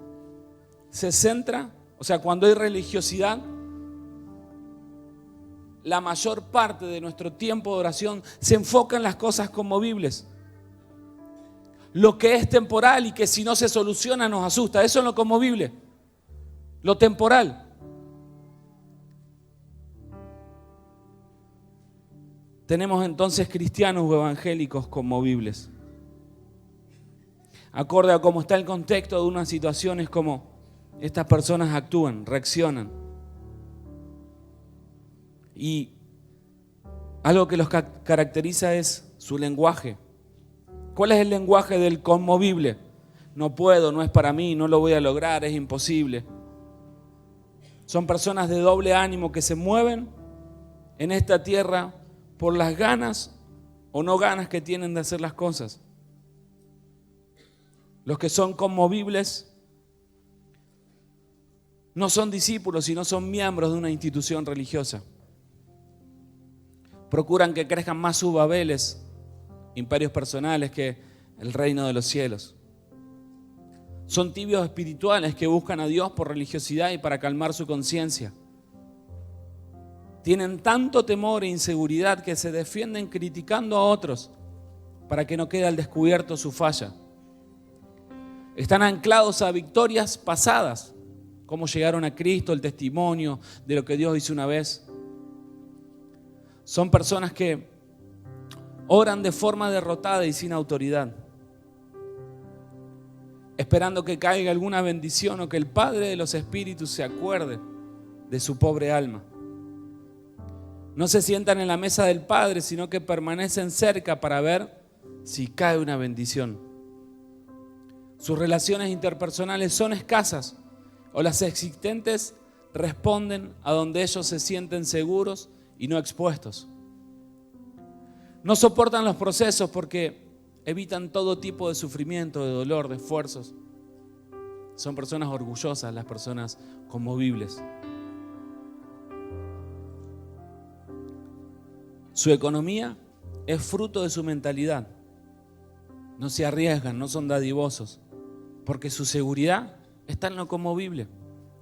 se centra, o sea, cuando hay religiosidad, la mayor parte de nuestro tiempo de oración se enfoca en las cosas conmovibles. Lo que es temporal y que si no se soluciona nos asusta, eso es lo conmovible, lo temporal. Tenemos entonces cristianos o evangélicos conmovibles. Acorde a cómo está el contexto de una situación, es como estas personas actúan, reaccionan. Y algo que los caracteriza es su lenguaje. ¿Cuál es el lenguaje del conmovible? No puedo, no es para mí, no lo voy a lograr, es imposible. Son personas de doble ánimo que se mueven en esta tierra por las ganas o no ganas que tienen de hacer las cosas. Los que son conmovibles no son discípulos, sino son miembros de una institución religiosa. Procuran que crezcan más sus babeles, imperios personales, que el reino de los cielos. Son tibios espirituales que buscan a Dios por religiosidad y para calmar su conciencia. Tienen tanto temor e inseguridad que se defienden criticando a otros para que no quede al descubierto su falla. Están anclados a victorias pasadas, cómo llegaron a Cristo, el testimonio de lo que Dios hizo una vez. Son personas que oran de forma derrotada y sin autoridad, esperando que caiga alguna bendición o que el Padre de los Espíritus se acuerde de su pobre alma. No se sientan en la mesa del Padre, sino que permanecen cerca para ver si cae una bendición. Sus relaciones interpersonales son escasas o las existentes responden a donde ellos se sienten seguros y no expuestos. No soportan los procesos porque evitan todo tipo de sufrimiento, de dolor, de esfuerzos. Son personas orgullosas, las personas conmovibles. Su economía es fruto de su mentalidad. No se arriesgan, no son dadivosos, porque su seguridad está en lo conmovible,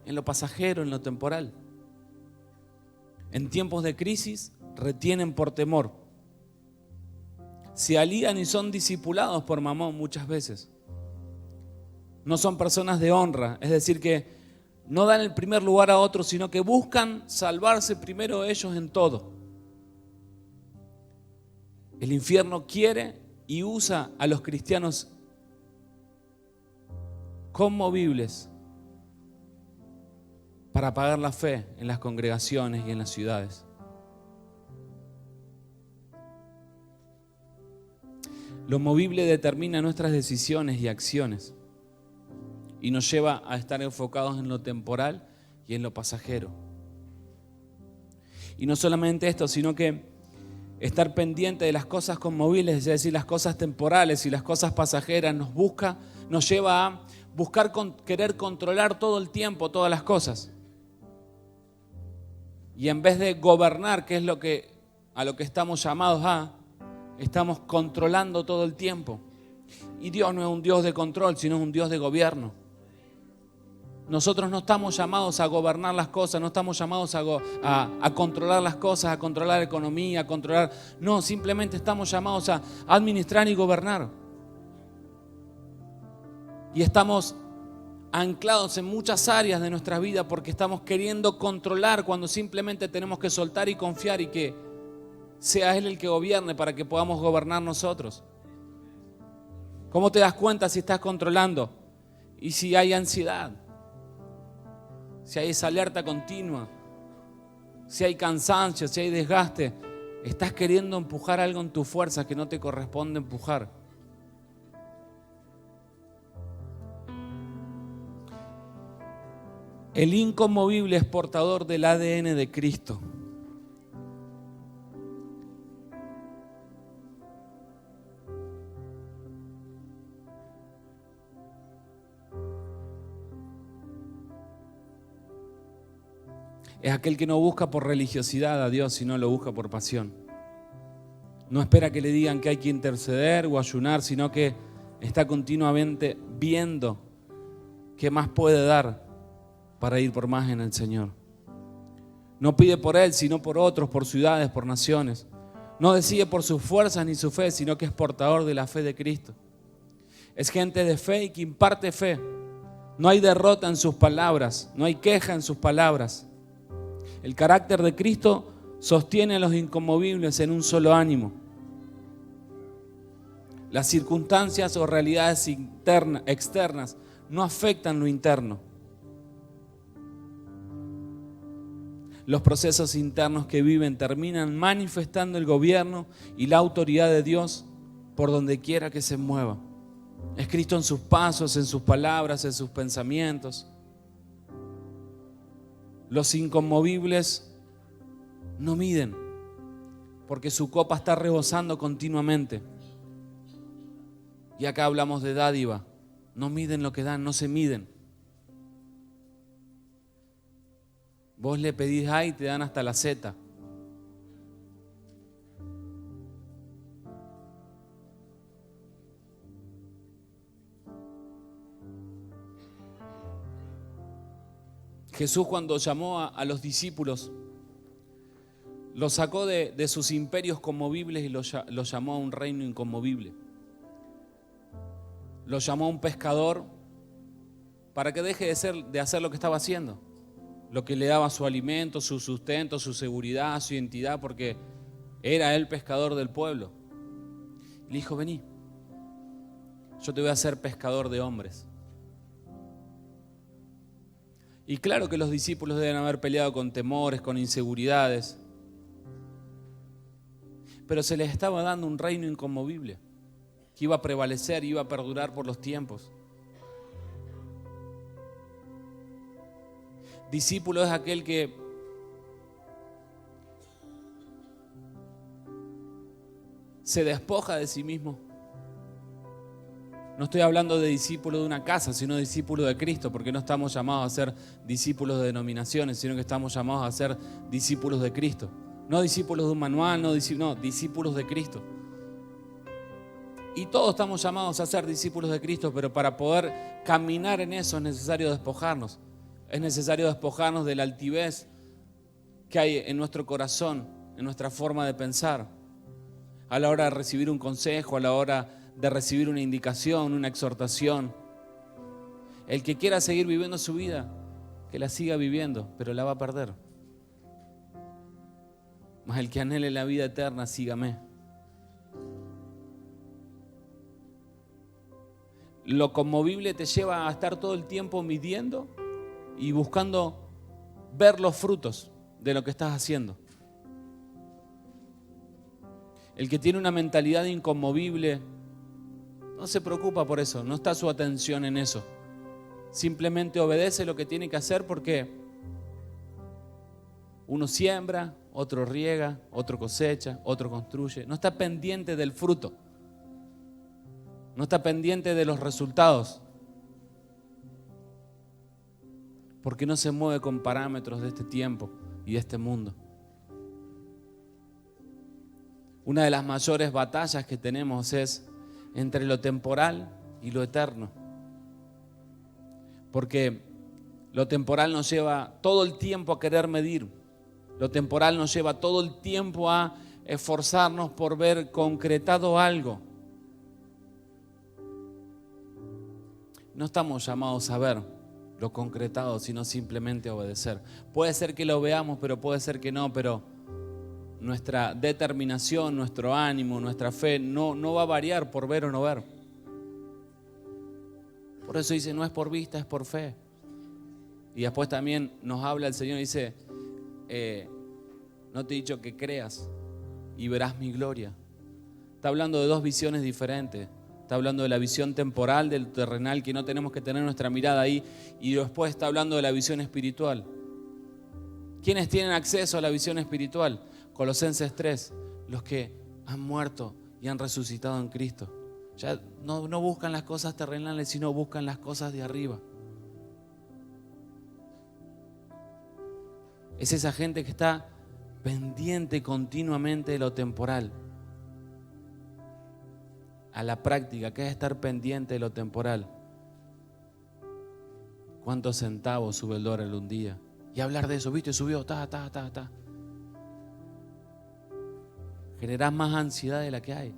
en lo pasajero, en lo temporal. En tiempos de crisis retienen por temor. Se alían y son discipulados por Mamón muchas veces. No son personas de honra, es decir, que no dan el primer lugar a otros, sino que buscan salvarse primero ellos en todo. El infierno quiere y usa a los cristianos conmovibles para apagar la fe en las congregaciones y en las ciudades. Lo movible determina nuestras decisiones y acciones y nos lleva a estar enfocados en lo temporal y en lo pasajero. Y no solamente esto, sino que estar pendiente de las cosas conmovibles, es decir, las cosas temporales y las cosas pasajeras, nos lleva a buscar querer controlar todo el tiempo todas las cosas. Y en vez de gobernar, que es a lo que estamos llamados estamos controlando todo el tiempo. Y Dios no es un Dios de control, sino es un Dios de gobierno. Nosotros no estamos llamados a gobernar las cosas, no estamos llamados a controlar las cosas, a controlar la economía, a controlar... No, simplemente estamos llamados a administrar y gobernar. Y estamos anclados en muchas áreas de nuestra vida porque estamos queriendo controlar cuando simplemente tenemos que soltar y confiar y que sea Él el que gobierne para que podamos gobernar nosotros. ¿Cómo te das cuenta si estás controlando? Y si hay ansiedad, si hay esa alerta continua, si hay cansancio, si hay desgaste, estás queriendo empujar algo en tu fuerza que no te corresponde empujar. El inconmovible es portador del ADN de Cristo. Es aquel que no busca por religiosidad a Dios, sino lo busca por pasión. No espera que le digan que hay que interceder o ayunar, sino que está continuamente viendo qué más puede dar para ir por más en el Señor. No pide por Él, sino por otros, por ciudades, por naciones. No decide por sus fuerzas ni su fe, sino que es portador de la fe de Cristo. Es gente de fe y que imparte fe. No hay derrota en sus palabras, no hay queja en sus palabras. El carácter de Cristo sostiene a los inconmovibles en un solo ánimo. Las circunstancias o realidades externas no afectan lo interno. Los procesos internos que viven terminan manifestando el gobierno y la autoridad de Dios por donde quiera que se mueva. Es Cristo en sus pasos, en sus palabras, en sus pensamientos. Los inconmovibles no miden, porque su copa está rebosando continuamente. Y acá hablamos de dádiva. No miden lo que dan, no se miden. Vos le pedís A y te dan hasta la Z. Jesús, cuando llamó a los discípulos, los sacó de sus imperios conmovibles y los llamó a un reino inconmovible. Los llamó a un pescador para que deje de hacer lo que estaba haciendo, lo que le daba su alimento, su sustento, su seguridad, su identidad, porque era el pescador del pueblo. Le dijo: vení, yo te voy a hacer pescador de hombres. Y claro que los discípulos deben haber peleado con temores, con inseguridades, pero se les estaba dando un reino inconmovible, que iba a prevalecer, iba a perdurar por los tiempos. Discípulo es aquel que se despoja de sí mismo. No estoy hablando de discípulo de una casa, sino de discípulo de Cristo, porque no estamos llamados a ser discípulos de denominaciones, sino que estamos llamados a ser discípulos de Cristo. No discípulos de un manual, no, discípulos de Cristo. Y todos estamos llamados a ser discípulos de Cristo, pero para poder caminar en eso es necesario despojarnos. Es necesario despojarnos de la altivez que hay en nuestro corazón, en nuestra forma de pensar. A la hora de recibir un consejo, a la hora de recibir una indicación, una exhortación. El que quiera seguir viviendo su vida, que la siga viviendo, pero la va a perder. Mas el que anhele la vida eterna, sígame. Lo conmovible te lleva a estar todo el tiempo midiendo y buscando ver los frutos de lo que estás haciendo. El que tiene una mentalidad inconmovible no se preocupa por eso, no está su atención en eso. Simplemente obedece lo que tiene que hacer porque uno siembra, otro riega, otro cosecha, otro construye. No está pendiente del fruto. No está pendiente de los resultados. Porque no se mueve con parámetros de este tiempo y de este mundo. Una de las mayores batallas que tenemos es entre lo temporal y lo eterno. Porque lo temporal nos lleva todo el tiempo a querer medir. Lo temporal nos lleva todo el tiempo a esforzarnos por ver concretado algo. No estamos llamados a ver lo concretado, sino simplemente a obedecer. Puede ser que lo veamos, pero puede ser que no, pero nuestra determinación, nuestro ánimo, nuestra fe no va a variar por ver o no ver. Por eso dice, no es por vista, es por fe. Y después también nos habla el Señor y dice, no te he dicho que creas y verás mi gloria. Está hablando de dos visiones diferentes. Está hablando de la visión temporal, del terrenal, que no tenemos que tener nuestra mirada ahí. Y después está hablando de la visión espiritual. ¿Quiénes tienen acceso a la visión espiritual? Colosenses 3, los que han muerto y han resucitado en Cristo. Ya no buscan las cosas terrenales, sino buscan las cosas de arriba. Es esa gente que está pendiente continuamente de lo temporal. A la práctica, que es estar pendiente de lo temporal. ¿Cuántos centavos sube el dólar un día? Y hablar de eso, ¿viste? Subió, ta. Generás más ansiedad de la que hay.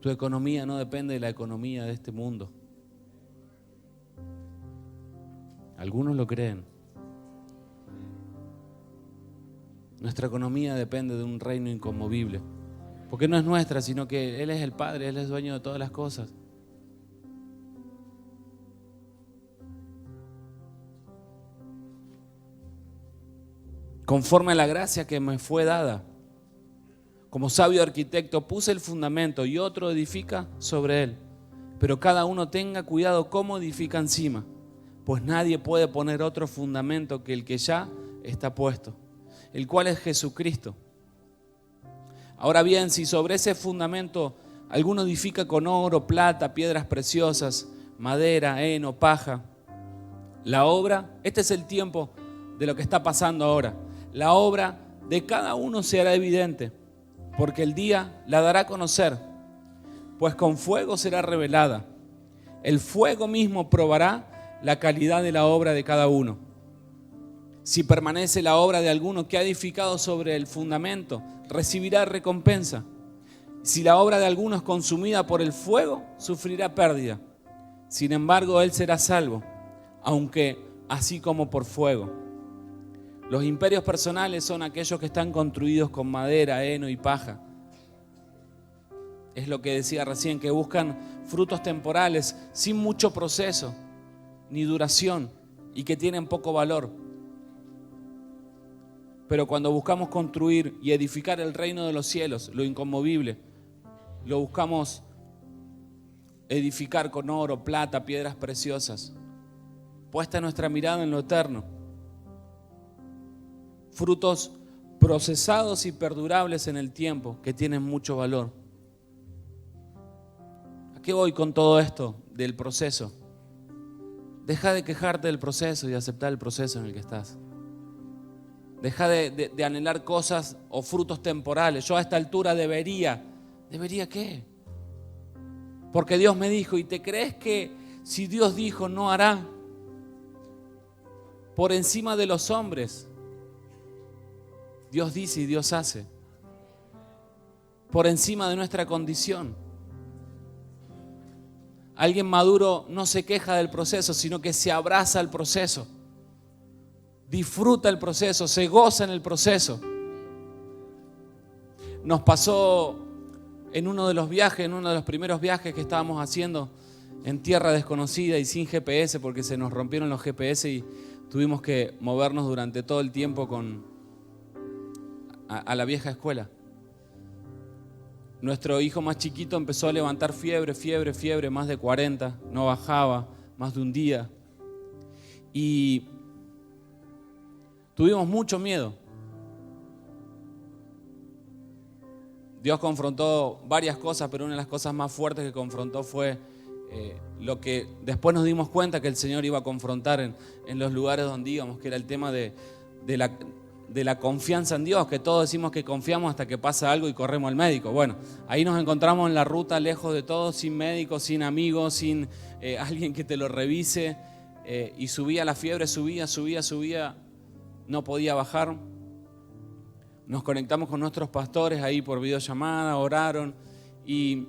Tu economía no depende de la economía de este mundo. Algunos lo creen. Nuestra economía depende de un reino inconmovible. Porque no es nuestra, sino que Él es el Padre, Él es dueño de todas las cosas. Conforme a la gracia que me fue dada, como sabio arquitecto puse el fundamento y otro edifica sobre él. Pero cada uno tenga cuidado cómo edifica encima, pues nadie puede poner otro fundamento que el que ya está puesto, el cual es Jesucristo. Ahora bien, si sobre ese fundamento alguno edifica con oro, plata, piedras preciosas, madera, heno, paja, la obra, este es el tiempo de lo que está pasando ahora, la obra de cada uno se hará evidente, porque el día la dará a conocer, pues con fuego será revelada. El fuego mismo probará la calidad de la obra de cada uno. Si permanece la obra de alguno que ha edificado sobre el fundamento, recibirá recompensa. Si la obra de alguno es consumida por el fuego, sufrirá pérdida. Sin embargo, él será salvo, aunque así como por fuego. Los imperios personales son aquellos que están construidos con madera, heno y paja. Es lo que decía recién, que buscan frutos temporales sin mucho proceso ni duración y que tienen poco valor. Pero cuando buscamos construir y edificar el reino de los cielos, lo inconmovible, lo buscamos edificar con oro, plata, piedras preciosas. puesta nuestra mirada en lo eterno. Frutos procesados y perdurables en el tiempo, que tienen mucho valor. ¿A qué voy con todo esto del proceso? Deja de quejarte del proceso y aceptar el proceso en el que estás. Deja de anhelar cosas o frutos temporales. Yo a esta altura ¿debería qué? Porque Dios me dijo, ¿y te crees que si Dios dijo no hará? Por encima de los hombres, Dios dice y Dios hace. Por encima de nuestra condición. Alguien maduro no se queja del proceso, sino que se abraza al proceso. Disfruta el proceso, se goza en el proceso. Nos pasó en uno de los viajes, en uno de los primeros viajes que estábamos haciendo en tierra desconocida y sin GPS, porque se nos rompieron los GPS y tuvimos que movernos durante todo el tiempo a la vieja escuela. Nuestro hijo más chiquito empezó a levantar fiebre, más de 40, no bajaba, más de un día. Y tuvimos mucho miedo. Dios confrontó varias cosas, pero una de las cosas más fuertes que confrontó fue lo que después nos dimos cuenta que el Señor iba a confrontar en los lugares donde íbamos, que era el tema de la confianza en Dios, que todos decimos que confiamos hasta que pasa algo y corremos al médico. Bueno, ahí nos encontramos en la ruta, lejos de todo, sin médico, sin amigos, sin alguien que te lo revise, y subía la fiebre, subía, no podía bajar. Nos conectamos con nuestros pastores ahí por videollamada, oraron y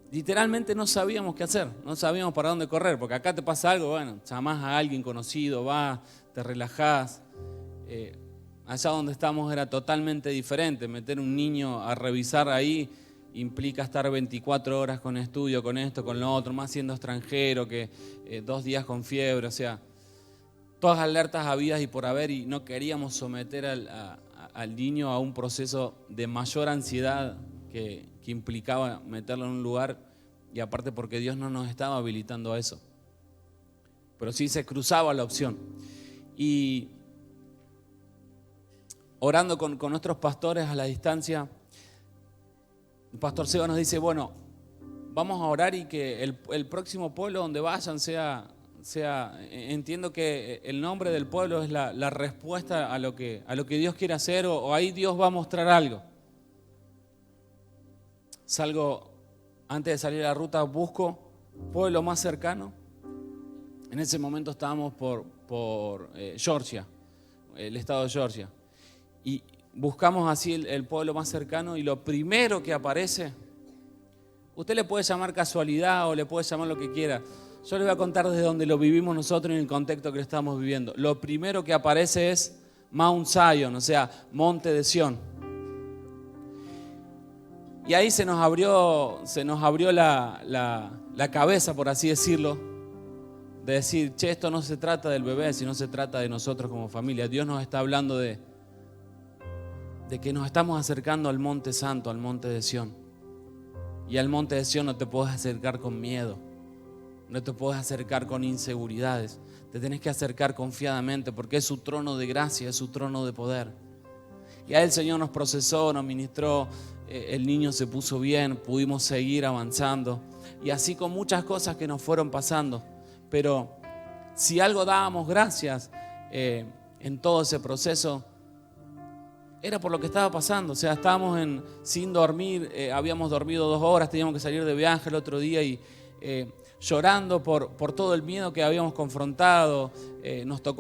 literalmente no sabíamos qué hacer, no sabíamos para dónde correr, porque acá te pasa algo, bueno, llamás a alguien conocido, vas, te relajás. Allá donde estamos era totalmente diferente. Meter un niño a revisar ahí implica estar 24 horas con estudio, con esto, con lo otro, más siendo extranjero, que 2 días con fiebre, o sea, todas alertas habidas y por haber, y no queríamos someter al niño a un proceso de mayor ansiedad que implicaba meterlo en un lugar, y aparte porque Dios no nos estaba habilitando a eso. Pero sí se cruzaba la opción. Y orando con nuestros pastores a la distancia, el pastor Seba nos dice, bueno, vamos a orar y que el próximo pueblo donde vayan sea, entiendo que el nombre del pueblo es la respuesta a lo que Dios quiere hacer, o ahí Dios va a mostrar algo. Salgo, antes de salir a la ruta, busco pueblo más cercano. En ese momento estábamos por Georgia, el estado de Georgia. Y buscamos así el pueblo más cercano y lo primero que aparece, usted le puede llamar casualidad o le puede llamar lo que quiera. Yo les voy a contar desde donde lo vivimos nosotros en el contexto que lo estamos viviendo. Lo primero que aparece es Mount Zion, o sea, Monte de Sión. Y ahí se nos abrió la cabeza, por así decirlo, de decir, che, esto no se trata del bebé, sino se trata de nosotros como familia. Dios nos está hablando de que nos estamos acercando al Monte Santo, al Monte de Sión. Y al Monte de Sión no te puedes acercar con miedo, no te puedes acercar con inseguridades, te tenés que acercar confiadamente porque es su trono de gracia, es su trono de poder. Y ahí el Señor nos procesó, nos ministró, el niño se puso bien, pudimos seguir avanzando y así con muchas cosas que nos fueron pasando. Pero si algo dábamos gracias en todo ese proceso, era por lo que estaba pasando. O sea, estábamos sin dormir, habíamos dormido 2 horas, teníamos que salir de viaje el otro día y llorando por todo el miedo que habíamos confrontado.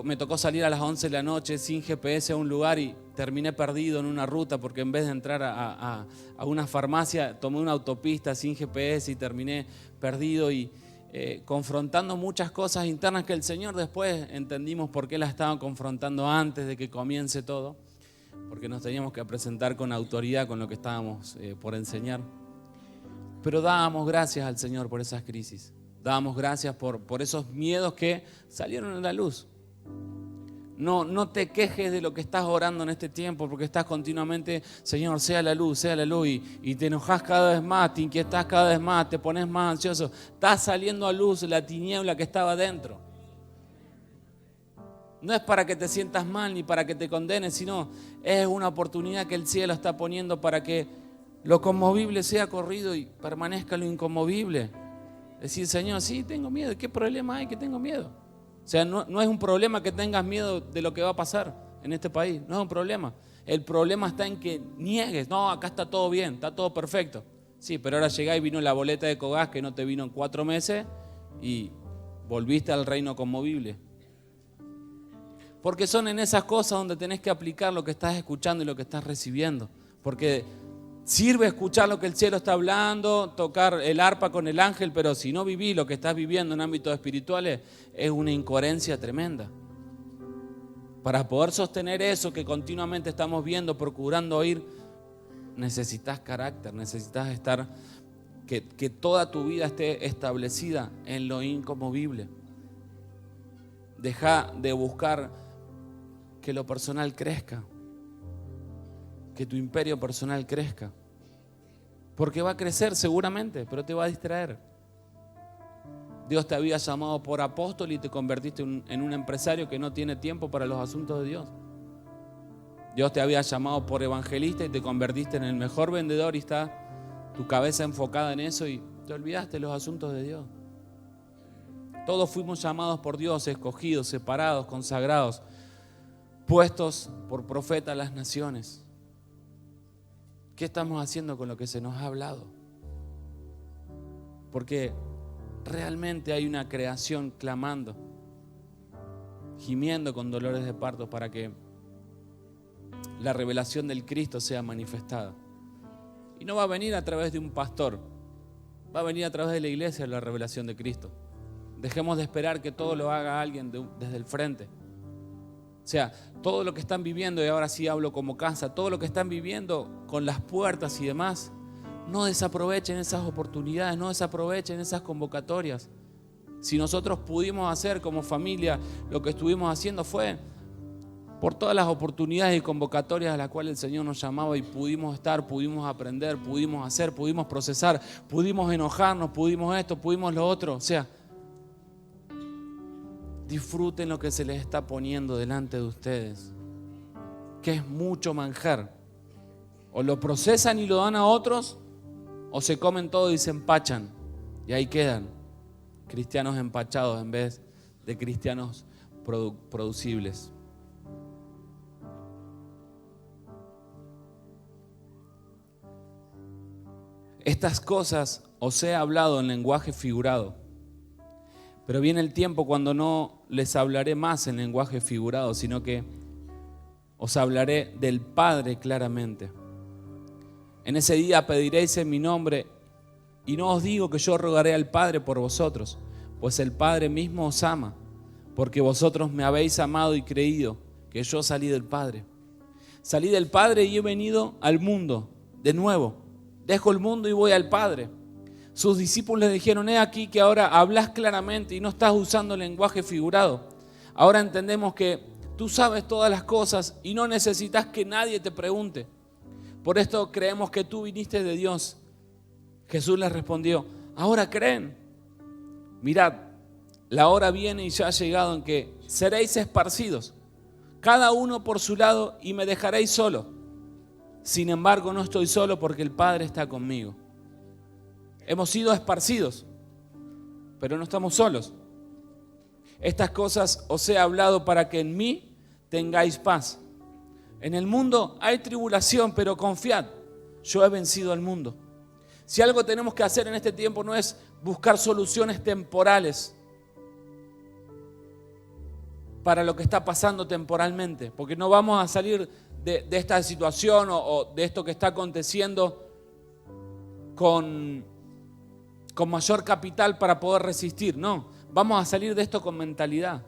Me tocó salir a las 11 de la noche sin GPS a un lugar y terminé perdido en una ruta porque en vez de entrar a una farmacia tomé una autopista sin GPS y terminé perdido y confrontando muchas cosas internas que el Señor después entendimos por qué las estaban confrontando antes de que comience todo, porque nos teníamos que presentar con autoridad con lo que estábamos por enseñar. Pero dábamos gracias al Señor por esas crisis. Dábamos gracias por esos miedos que salieron a la luz. No te quejes de lo que estás orando en este tiempo, porque estás continuamente, Señor, sea la luz, y te enojas cada vez más, te inquietas cada vez más, te pones más ansioso. Está saliendo a luz la tiniebla que estaba dentro. No es para que te sientas mal ni para que te condenes, sino es una oportunidad que el cielo está poniendo para que lo conmovible sea corrido y permanezca lo inconmovible. Decir, Señor, sí, tengo miedo. ¿Qué problema hay que tengo miedo? O sea, no es un problema que tengas miedo de lo que va a pasar en este país. No es un problema. El problema está en que niegues. No, acá está todo bien, está todo perfecto. Sí, pero ahora llegás y vino la boleta de Cogás que no te vino en 4 meses y volviste al reino conmovible. Porque son en esas cosas donde tenés que aplicar lo que estás escuchando y lo que estás recibiendo. Porque sirve escuchar lo que el cielo está hablando, tocar el arpa con el ángel, pero si no vivís lo que estás viviendo en ámbitos espirituales, es una incoherencia tremenda. Para poder sostener eso que continuamente estamos viendo, procurando oír, necesitas carácter, necesitas estar, que toda tu vida esté establecida en lo inconmovible. Deja de buscar que lo personal crezca, que tu imperio personal crezca, porque va a crecer seguramente, pero te va a distraer. Dios te había llamado por apóstol y te convertiste en un empresario que no tiene tiempo para los asuntos de Dios. Dios te había llamado por evangelista y te convertiste en el mejor vendedor y está tu cabeza enfocada en eso y te olvidaste de los asuntos de Dios. Todos fuimos llamados por Dios, escogidos, separados, consagrados, puestos por profeta a las naciones. ¿Qué estamos haciendo con lo que se nos ha hablado? Porque realmente hay una creación clamando, gimiendo con dolores de parto para que la revelación del Cristo sea manifestada. Y no va a venir a través de un pastor, va a venir a través de la iglesia la revelación de Cristo. Dejemos de esperar que todo lo haga alguien desde el frente. O sea, todo lo que están viviendo, y ahora sí hablo como casa, todo lo que están viviendo con las puertas y demás, no desaprovechen esas oportunidades, no desaprovechen esas convocatorias. Si nosotros pudimos hacer como familia lo que estuvimos haciendo fue por todas las oportunidades y convocatorias a las cuales el Señor nos llamaba y pudimos estar, pudimos aprender, pudimos hacer, pudimos procesar, pudimos enojarnos, pudimos esto, pudimos lo otro. O sea, disfruten lo que se les está poniendo delante de ustedes, que es mucho manjar. O lo procesan y lo dan a otros, o se comen todo y se empachan. Y ahí quedan cristianos empachados en vez de cristianos producibles. Estas cosas os he hablado en lenguaje figurado, pero viene el tiempo cuando no les hablaré más en lenguaje figurado, sino que os hablaré del Padre claramente. En ese día pediréis en mi nombre, y no os digo que yo rogaré al Padre por vosotros, pues el Padre mismo os ama, porque vosotros me habéis amado y creído que yo salí del Padre. Salí del Padre y he venido al mundo de nuevo. Dejo el mundo y voy al Padre. Sus discípulos le dijeron, he aquí que ahora hablas claramente y no estás usando lenguaje figurado. Ahora entendemos que tú sabes todas las cosas y no necesitas que nadie te pregunte. Por esto creemos que tú viniste de Dios. Jesús les respondió, ahora creen. Mirad, la hora viene y ya ha llegado en que seréis esparcidos, cada uno por su lado, y me dejaréis solo. Sin embargo, no estoy solo porque el Padre está conmigo. Hemos sido esparcidos, pero no estamos solos. Estas cosas os he hablado para que en mí tengáis paz. En el mundo hay tribulación, pero confiad, yo he vencido al mundo. Si algo tenemos que hacer en este tiempo no es buscar soluciones temporales para lo que está pasando temporalmente, porque no vamos a salir de esta situación o de esto que está aconteciendo con mayor capital para poder resistir. No, vamos a salir de esto con mentalidad.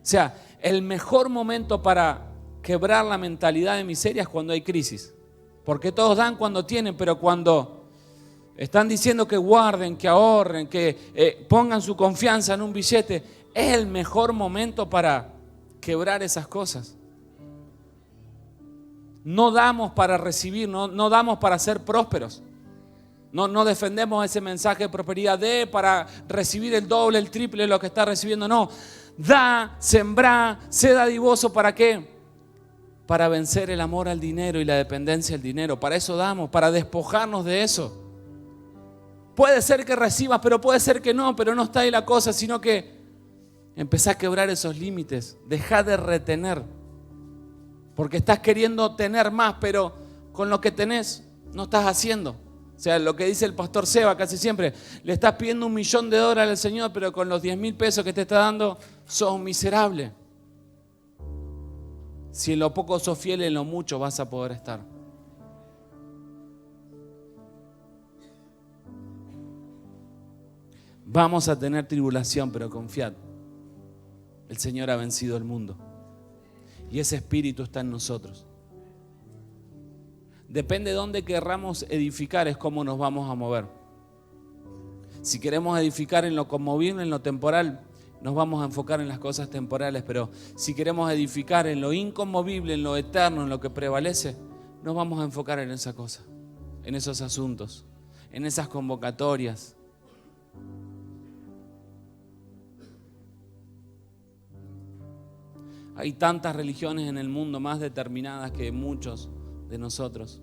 O sea, el mejor momento para quebrar la mentalidad de miseria es cuando hay crisis. Porque todos dan cuando tienen, pero cuando están diciendo que guarden, que ahorren, que pongan su confianza en un billete, es el mejor momento para quebrar esas cosas. No damos para recibir, no damos para ser prósperos. No defendemos ese mensaje de prosperidad para recibir el doble, el triple de lo que está recibiendo. No, da, sembrá, sé dadivoso. ¿Para qué? Para vencer el amor al dinero y la dependencia del dinero. Para eso damos, para despojarnos de eso. Puede ser que recibas, pero puede ser que no, pero no está ahí la cosa, sino que empezá a quebrar esos límites. Dejá de retener. Porque estás queriendo tener más, pero con lo que tenés no estás haciendo. O sea, lo que dice el pastor Seba casi siempre, le estás pidiendo $1.000.000 al Señor, pero con los 10.000 pesos que te está dando, sos un miserable. Si en lo poco sos fiel, en lo mucho vas a poder estar. Vamos a tener tribulación, pero confiad. El Señor ha vencido el mundo. Y ese espíritu está en nosotros. Depende de dónde querramos edificar, es cómo nos vamos a mover. Si queremos edificar en lo conmovible, en lo temporal, nos vamos a enfocar en las cosas temporales. Pero si queremos edificar en lo inconmovible, en lo eterno, en lo que prevalece, nos vamos a enfocar en esa cosa, en esos asuntos, en esas convocatorias. Hay tantas religiones en el mundo más determinadas que muchos de nosotros.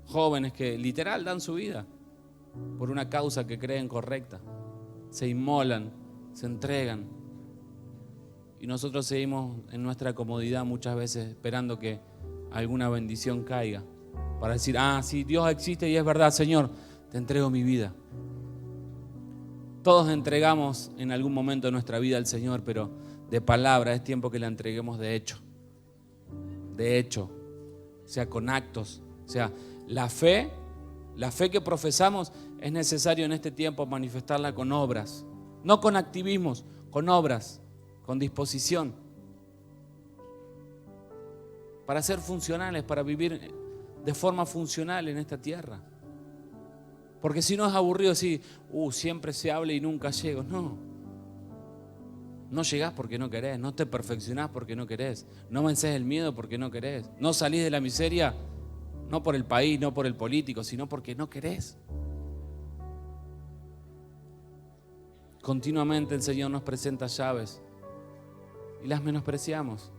Jóvenes que literal dan su vida por una causa que creen correcta. Se inmolan, se entregan. Y nosotros seguimos en nuestra comodidad muchas veces esperando que alguna bendición caiga. Para decir, sí, Dios existe y es verdad, Señor, te entrego mi vida. Todos entregamos en algún momento de nuestra vida al Señor, pero de palabra es tiempo que la entreguemos de hecho. De hecho, o sea, con actos. O sea, la fe que profesamos es necesario en este tiempo manifestarla con obras. No con activismos, con obras, con disposición. Para ser funcionales, para vivir de forma funcional en esta tierra. Porque si no es aburrido decir, siempre se habla y nunca llego. No llegás porque no querés, no te perfeccionás porque no querés, no vencés el miedo porque no querés, no salís de la miseria, no por el país, no por el político, sino porque no querés. Continuamente el Señor nos presenta llaves y las menospreciamos.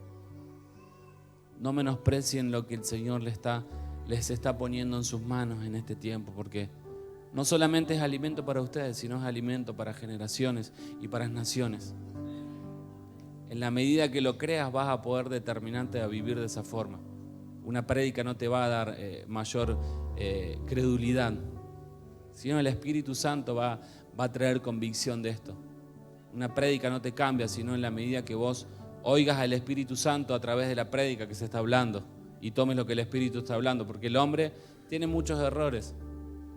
No menosprecien lo que el Señor les está poniendo en sus manos en este tiempo, porque no solamente es alimento para ustedes, sino es alimento para generaciones y para naciones. En la medida que lo creas, vas a poder determinarte a vivir de esa forma. Una prédica no te va a dar mayor credulidad, sino el Espíritu Santo va a traer convicción de esto. Una prédica no te cambia, sino en la medida que vos oigas al Espíritu Santo a través de la prédica que se está hablando y tomes lo que el Espíritu está hablando, porque el hombre tiene muchos errores,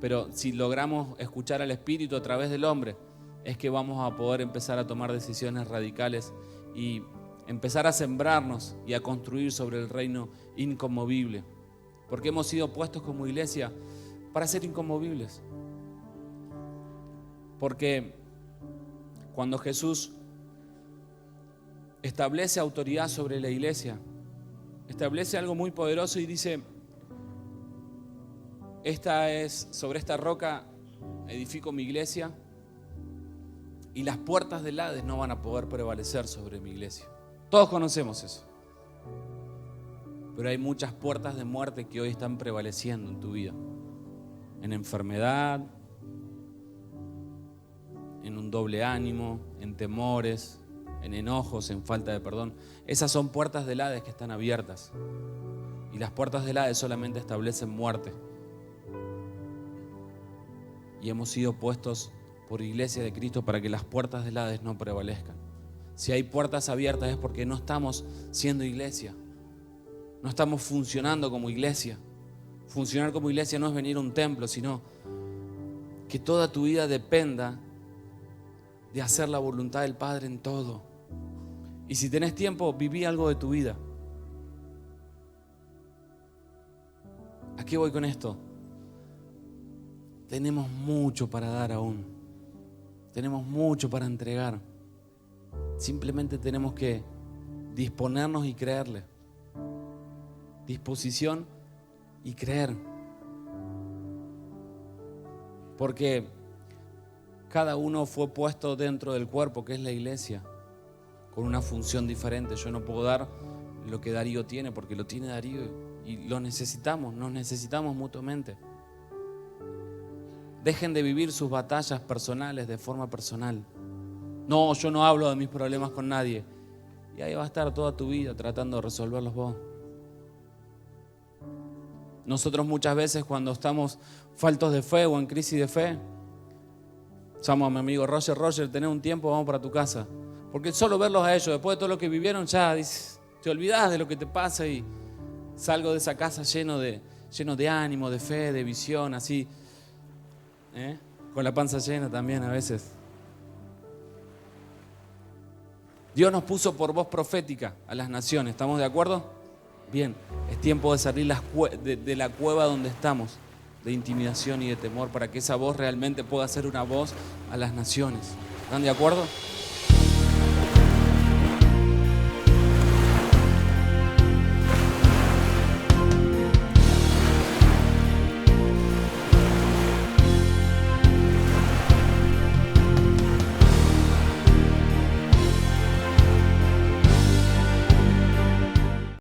pero si logramos escuchar al Espíritu a través del hombre, es que vamos a poder empezar a tomar decisiones radicales y empezar a sembrarnos y a construir sobre el reino inconmovible. Porque hemos sido puestos como iglesia para ser inconmovibles. Porque cuando Jesús establece autoridad sobre la iglesia, establece algo muy poderoso y dice, sobre esta roca edifico mi iglesia y las puertas del Hades no van a poder prevalecer sobre mi iglesia. Todos conocemos eso. Pero hay muchas puertas de muerte que hoy están prevaleciendo en tu vida. En enfermedad, en un doble ánimo, en temores, en enojos, en falta de perdón. Esas son puertas del Hades que están abiertas. Y las puertas del Hades solamente establecen muerte. Y hemos sido puestos por Iglesia de Cristo para que las puertas del Hades no prevalezcan. Si hay puertas abiertas es porque no estamos siendo iglesia. No estamos funcionando como iglesia. Funcionar como iglesia no es venir a un templo, sino que toda tu vida dependa de hacer la voluntad del Padre en todo. Y si tenés tiempo, viví algo de tu vida. ¿A qué voy con esto? Tenemos mucho para dar aún. Tenemos mucho para entregar. Simplemente tenemos que disponernos y creerle. Disposición y creer. Porque cada uno fue puesto dentro del cuerpo, que es la iglesia, con una función diferente. Yo no puedo dar lo que Darío tiene, porque lo tiene Darío y lo necesitamos, nos necesitamos mutuamente. Dejen de vivir sus batallas personales de forma personal. No, yo no hablo de mis problemas con nadie. Y ahí va a estar toda tu vida tratando de resolverlos vos. Nosotros muchas veces cuando estamos faltos de fe o en crisis de fe, llamo a mi amigo Roger, tenés un tiempo, vamos para tu casa. Porque solo verlos a ellos, después de todo lo que vivieron, ya dices, te olvidás de lo que te pasa y salgo de esa casa lleno de ánimo, de fe, de visión, así, con la panza llena también a veces. Dios nos puso por voz profética a las naciones, ¿estamos de acuerdo? Bien, es tiempo de salir de la cueva donde estamos, de intimidación y de temor, para que esa voz realmente pueda ser una voz a las naciones. ¿Están de acuerdo?